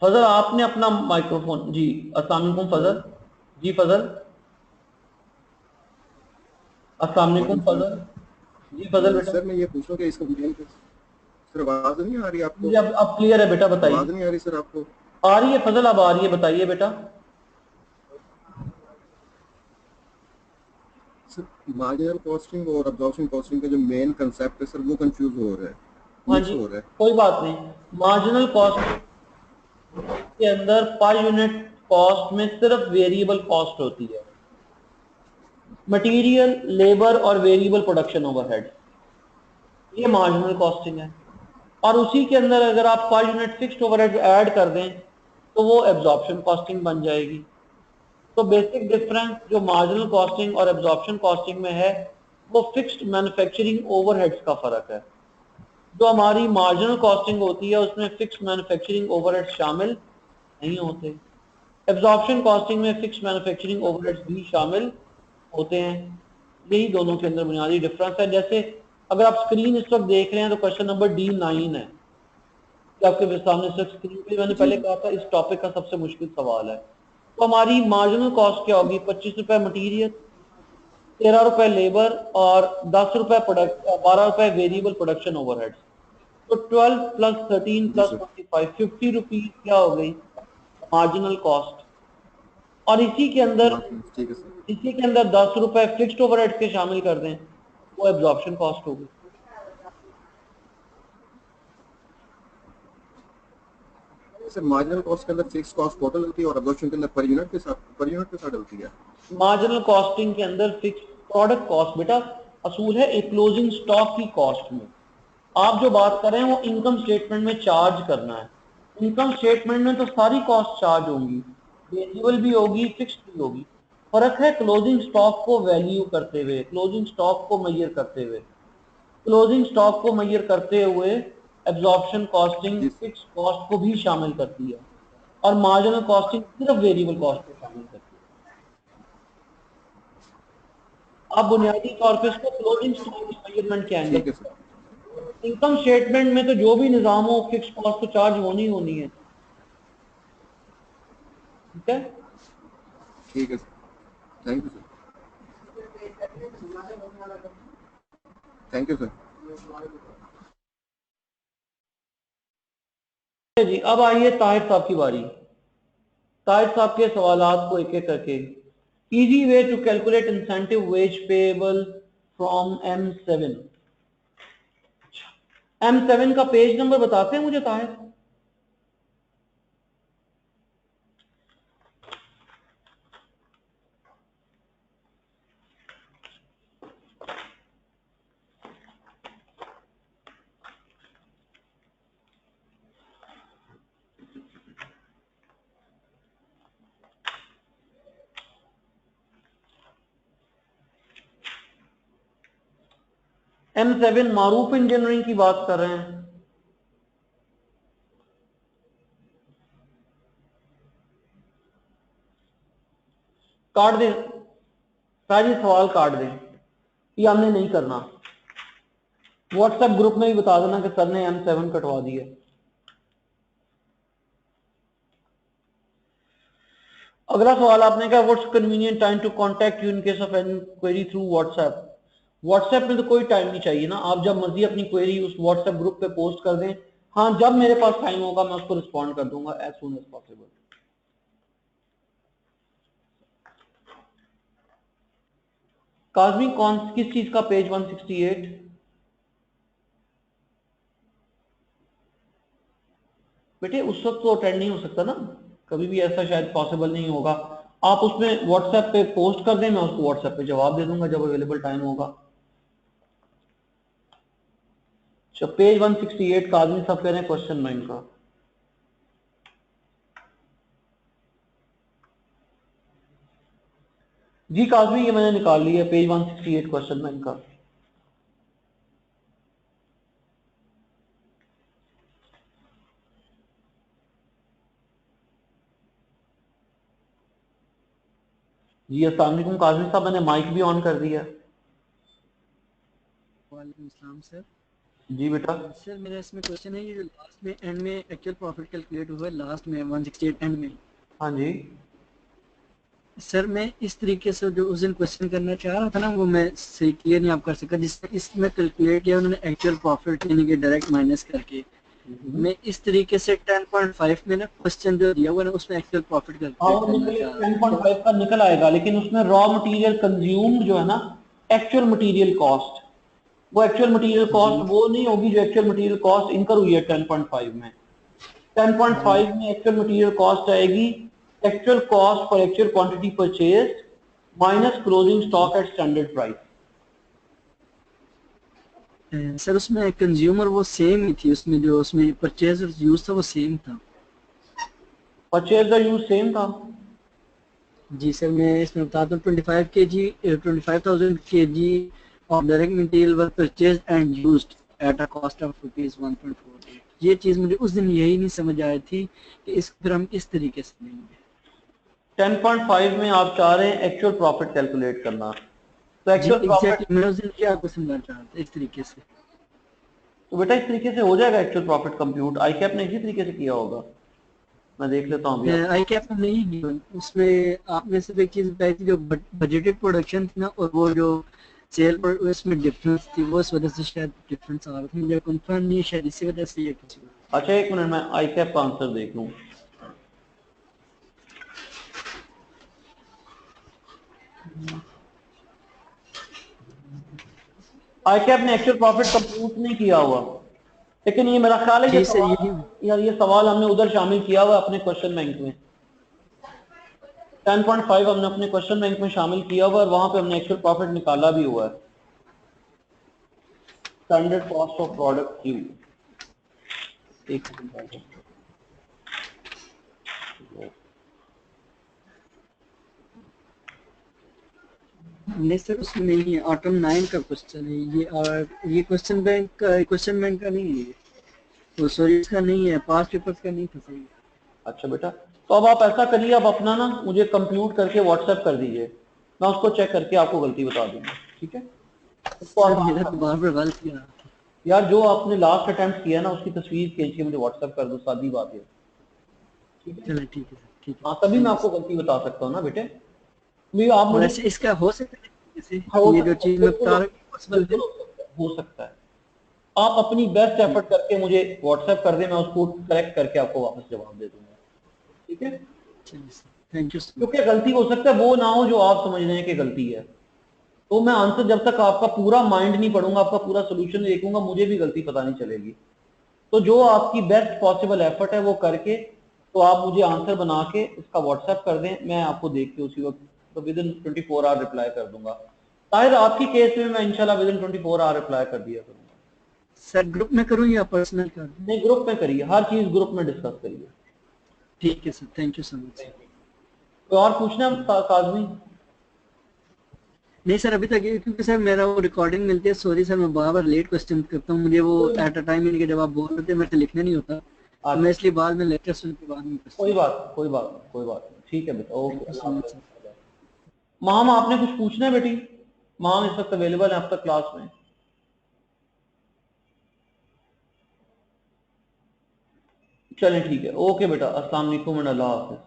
फजल आपने अपना माइक्रोफोन, जी अस्सलाम वालेकुम फजल। जी फजल, अस्सलाम वालेकुम वालेकुम फजल। जी फजल बेटा। सर मैं ये पूछ रहा हूँ कि इसका मेन सर आवाज नहीं आ रही आपको? जी अब क्लियर है बेटा, बताइए। आवाज नहीं आ रही सर आपको? आ रही है फजल, अब आ रही है, बताइए बेटा। सर मार्जिनल कॉस्टिंग और अब्जॉर्प्शन कॉस्टिंग का जो मेन कंसेप्ट है सर वो कंफ्यूज हो रहा है, हाँ मिक्स जी, हो रहा है। कोई बात नहीं। मार्जिनल कॉस्ट के अंदर पर यूनिट कॉस्ट में सिर्फ वेरिएबल कॉस्ट होती है, मटेरियल, लेबर और वेरिएबल प्रोडक्शन ओवरहेड, ये मार्जिनल कॉस्टिंग है। और उसी के अंदर अगर आप per unit fixed overhead add कर दें तो वो एब्जॉर्प्शन कॉस्टिंग बन जाएगी। तो बेसिक डिफरेंस जो मार्जिनल कॉस्टिंग और एब्जॉर्प्शन कॉस्टिंग में है वो फिक्स्ड मैन्युफैक्चरिंग ओवरहेड्स का फर्क है। जो हमारी मार्जिनल कॉस्टिंग होती है उसमें फिक्स्ड मैन्युफैक्चरिंग ओवरहेड्स शामिल नहीं होते। एब्जॉर्प्शन कॉस्टिंग में फिक्स्ड मैन्युफैक्चरिंग ओवरहेड्स भी शामिल होते हैं। यही दोनों के अंदर बुनियादी डिफरेंस है। जैसे अगर आप स्क्रीन इस वक्त देख रहे हैं तो क्वेश्चन नंबर D9 है कि आपके सामने से स्क्रीन पे, मैंने जी पहले कहा था इस टॉपिक का सबसे मुश्किल सवाल है। तो हमारी मार्जिनल कॉस्ट क्या होगी? 25 रुपए मटीरियल, 13 रुपए लेबर और 10 रुपए प्रोडक्ट, 12 रुपए वेरिएबल प्रोडक्शन ओवरहेड्स। तो 12 प्लस 13 जी प्लस सर 25, 50 रुपीज क्या हो गई मार्जिनल कॉस्ट। और ठीक है सर। इसी के अंदर 10 रुपए फिक्स्ड ओवरहेड के शामिल कर दें, वो एब्जॉर्प्शन कॉस्ट होगी। सर मार्जिनल कॉस्ट के अंदर फिक्स कॉस्ट टोटल होती है और अब्जॉर्प्शन के अंदर पर यूनिट के साथ डलती है। मार्जिनल कॉस्टिंग के अंदर फिक्स प्रोडक्ट कॉस्ट बेटा असूल है एक क्लोजिंग स्टॉक की कॉस्ट में। आप जो बात कर रहे हैं वो इनकम स्टेटमेंट में चार्ज करना है, इनकम स्टेटमेंट में तो सारी कॉस्ट चार्ज होंगी, वेरिएबल भी होगी, फिक्स्ड भी होगी। फर्क है क्लोजिंग स्टॉक को वैल्यू करते हुए, क्लोजिंग स्टॉक को मेजर करते हुए। क्लोजिंग स्टॉक को मेजर करते हुए एब्जॉर्प्शन कॉस्टिंग जी फिक्स कॉस्ट को भी शामिल करती है और मार्जिनल कॉस्टिंग सिर्फ वेरिएबल कॉस्ट को शामिल करती है। आप बुनियादी तौर पे इसको क्लोजिंग स्टॉक मेजरमेंट कहेंगे। ठीक है सर। इनकम स्टेटमेंट में तो जो भी निजाम हो फिक्स कॉस्ट तो चार्ज होनी होनी है। ठीक है, ठीक है sir, thank you sir, thank you sir. जी अब आइए ताहिर साहब की बारी। ताहिर साहब के सवालात को एक एक करके। Easy way to calculate incentive wage payable from M7। M7 का पेज नंबर बताते हैं मुझे ताहिर? M7 मारूफ इंजीनियरिंग की बात कर रहे हैं। काट दें सारी सवाल, काट दें, ये हमने नहीं करना। व्हाट्सएप ग्रुप में भी बता देना कि सर ने M7 कटवा दी है। अगला सवाल आपने कहा what's convenient time to contact you in case of any query through WhatsApp. WhatsApp में तो कोई टाइम नहीं चाहिए ना, आप जब मर्जी अपनी क्वेरी उस व्हाट्सएप ग्रुप पे पोस्ट कर दें। हाँ, जब मेरे पास टाइम होगा मैं उसको रिस्पॉन्ड कर दूंगा as soon as possible. Kazmi कौन किस चीज का पेज 168? बेटे उस वक्त तो अटेंड नहीं हो सकता ना, कभी भी ऐसा शायद पॉसिबल नहीं होगा। आप उसमें व्हाट्सएप पे पोस्ट कर दें, मैं उसको व्हाट्सएप पे जवाब दे दूंगा जब अवेलेबल टाइम होगा। अच्छा, पेज 168 का आदमी सब कह रहे हैं क्वेश्चन बैंक का। जी काजमी, ये मैंने निकाल लिया पेज 168 क्वेश्चन बैंक का। जी अस्सलाम वालेकुम काजमी साहब, मैंने माइक भी ऑन कर दिया। वालेकुम अस्सलाम सर। जी बेटा। सर मेरा इसमें क्वेश्चन है, ये जो लास्ट में एंड में एक्चुअल प्रॉफिट कैलकुलेट हुआ है लास्ट में 168 एंड में, हाँ जी। सर मैं इस तरीके से जो उस दिन क्वेश्चन करना चाह रहा था ना वो मैं सही क्लियर नहीं आप कर सका, जिसमें इसमें कैलकुलेट किया उन्होंने एक्चुअल प्रॉफिट यानी कि डायरेक्ट माइनस करके। मैं इस तरीके से 10.5 में ना क्वेश्चन जो दिया हुआ है ना उसमें एक्चुअल प्रॉफिट हाँ कैलकुलेट वो करना निकले चाह रहा था। 10.5 का निकल आएगा, लेकिन उसमें रॉ मटेरियल कंज्यूम्ड जो है ना, एक्चुअल मटेरियल कॉस्ट, वो एक्चुअल मटेरियल जी कॉस्ट वो नहीं होगी जो एक्चुअल मटेरियल कॉस्ट इनकर हुई है 10.5 में। जी 10.5 में एक्चुअल मटेरियल कॉस्ट आएगी actual cost for actual quantity purchase minus closing जी। Stock at standard price. Sir उसमें कंज्यूमर वो सेम ही थी, उसमें जो उसमें परचेज और यूज था वो सेम था। परचेज का यूज सेम था। जी सर मैं इसमें बताता हूँ 25,000 of direct material were purchased and used at a cost of rupees 1.48। ये चीज़ मुझे उस दिन यही नहीं समझ आई थी कि इसको फिर हम किस तरीके से लेंगे। 10.5 में आप चाह रहे हैं एक्चुअल प्रॉफिट कैलकुलेट करना, तो जी एक्चुअल प्रॉफिट एग्जैक्टली मैं उस दिन क्या आपको समझाना चाह रहा था इस तरीके से। तो बेटा इस तरीके से हो जाएगा एक्चुअल प्रॉफिट कंप्यूट। आई कैप ने इसी तरीके से किया होगा, मैं देख लेता हूँ अभी आप। आई कैप में नहीं given, उसमें आपने सिर्फ एक चीज़ बताई थी जो बजटेड प्रोडक्शन थी ना और वो जो सेल उसमें डिफरेंस थी वो इस वजह से शायद डिफरेंस आ रहा था, मुझे कंफर्म नहीं है, शायद इसी वजह से ये कुछ हुआ। अच्छा एक मिनट, मैं आई कैप का आंसर देख लूँ। आई कैप ने एक्चुअल प्रॉफिट कंप्यूट नहीं किया हुआ, लेकिन ये मेरा ख्याल है ये जी सर यही सवाल, यार ये सवाल हमने उधर शामिल किया हुआ है अपने क्वेश्चन बैंक में। 10.5 हमने अपने क्वेश्चन बैंक में शामिल किया हुआ है और वहां पे हमने एक्चुअल प्रॉफिट निकाला भी हुआ है। Standard cost of product Q, एक सेकंड। नहीं सर उसमें नहीं है, ऑटम 9 का क्वेश्चन है ये, और ये क्वेश्चन बैंक का नहीं है, वो सॉरी इसका नहीं है, पास्ट पेपर्स का नहीं था सही। अच्छा बेटा, तो अब आप ऐसा करिए, आप अपना ना मुझे कंप्यूट करके व्हाट्सएप कर दीजिए, मैं उसको चेक करके आपको गलती बता दूंगा, ठीक है? उसको सर आप मेरा तो बार बार गलत किया। यार जो आपने लास्ट अटेम्प्ट किया ना उसकी तस्वीर खींच के मुझे व्हाट्सएप कर दो, सादी बात है, ठीक है? चलो ठीक है सर, ठीक है। हाँ तभी मैं Thank you, आपको sir। गलती बता सकता हूँ ना बेटे, भी आप मुझे। वैसे इसका हो सकता है जैसे हाँ, हो ये जो सकता है, चीज मैं बिल्कुल बता रहा हूँ पॉसिबल है। बिल्कुल हो सकता है। आप अपनी बेस्ट एफर्ट करके मुझे व्हाट्सएप कर दें, मैं उसको करेक्ट करके आपको वापस जवाब दे दूंगा, ठीक है? चलिए सर, थैंक यू सो क्योंकि मच। गलती हो सकता है वो ना हो जो आप समझ रहे हैं कि गलती है, तो मैं आंसर जब तक आपका पूरा माइंड नहीं पढ़ूंगा, आपका पूरा सोल्यूशन देखूंगा, मुझे भी गलती पता नहीं चलेगी। तो जो आपकी बेस्ट पॉसिबल एफर्ट है वो करके, तो आप मुझे आंसर बना के इसका व्हाट्सएप कर दें, मैं आपको देख के उसी वक्त तो विद इन 24 आवर रिप्लाई कर दूंगा। शायद आपकी केस में मैं इंशाल्लाह विद इन 24 आवर रिप्लाई कर दिया करूंगा। सर ग्रुप में करूँ या पर्सनल कर दूँ? नहीं, ग्रुप में करिए, हर चीज ग्रुप में डिस्कस करिए। ठीक है sir, thank you so much. तो और पूछना है काजमी? नहीं सर अभी तक ये, क्योंकि सर मेरा वो रिकॉर्डिंग मिलती है, सॉरी सर मैं बार बार लेट क्वेश्चन करता हूँ, मुझे वो एट अ टाइम इनके जवाब बोल रहे थे मेरे से लिखने नहीं होता, तो मैं इसलिए बाद में लेक्चर सुन के बाद में कोई क्वेश्चन। बात कोई बात कोई बात नहीं, ठीक है बेटा, thank okay, you Allah so much sir. हाफ़िज़। माम आपने कुछ पूछना है बेटी? माम इस वक्त अवेलेबल है आफ्टर क्लास में? चलें ठीक है, ओके बेटा, अस्सलाम वालेकुम एंड अल्लाह हाफ़िज़।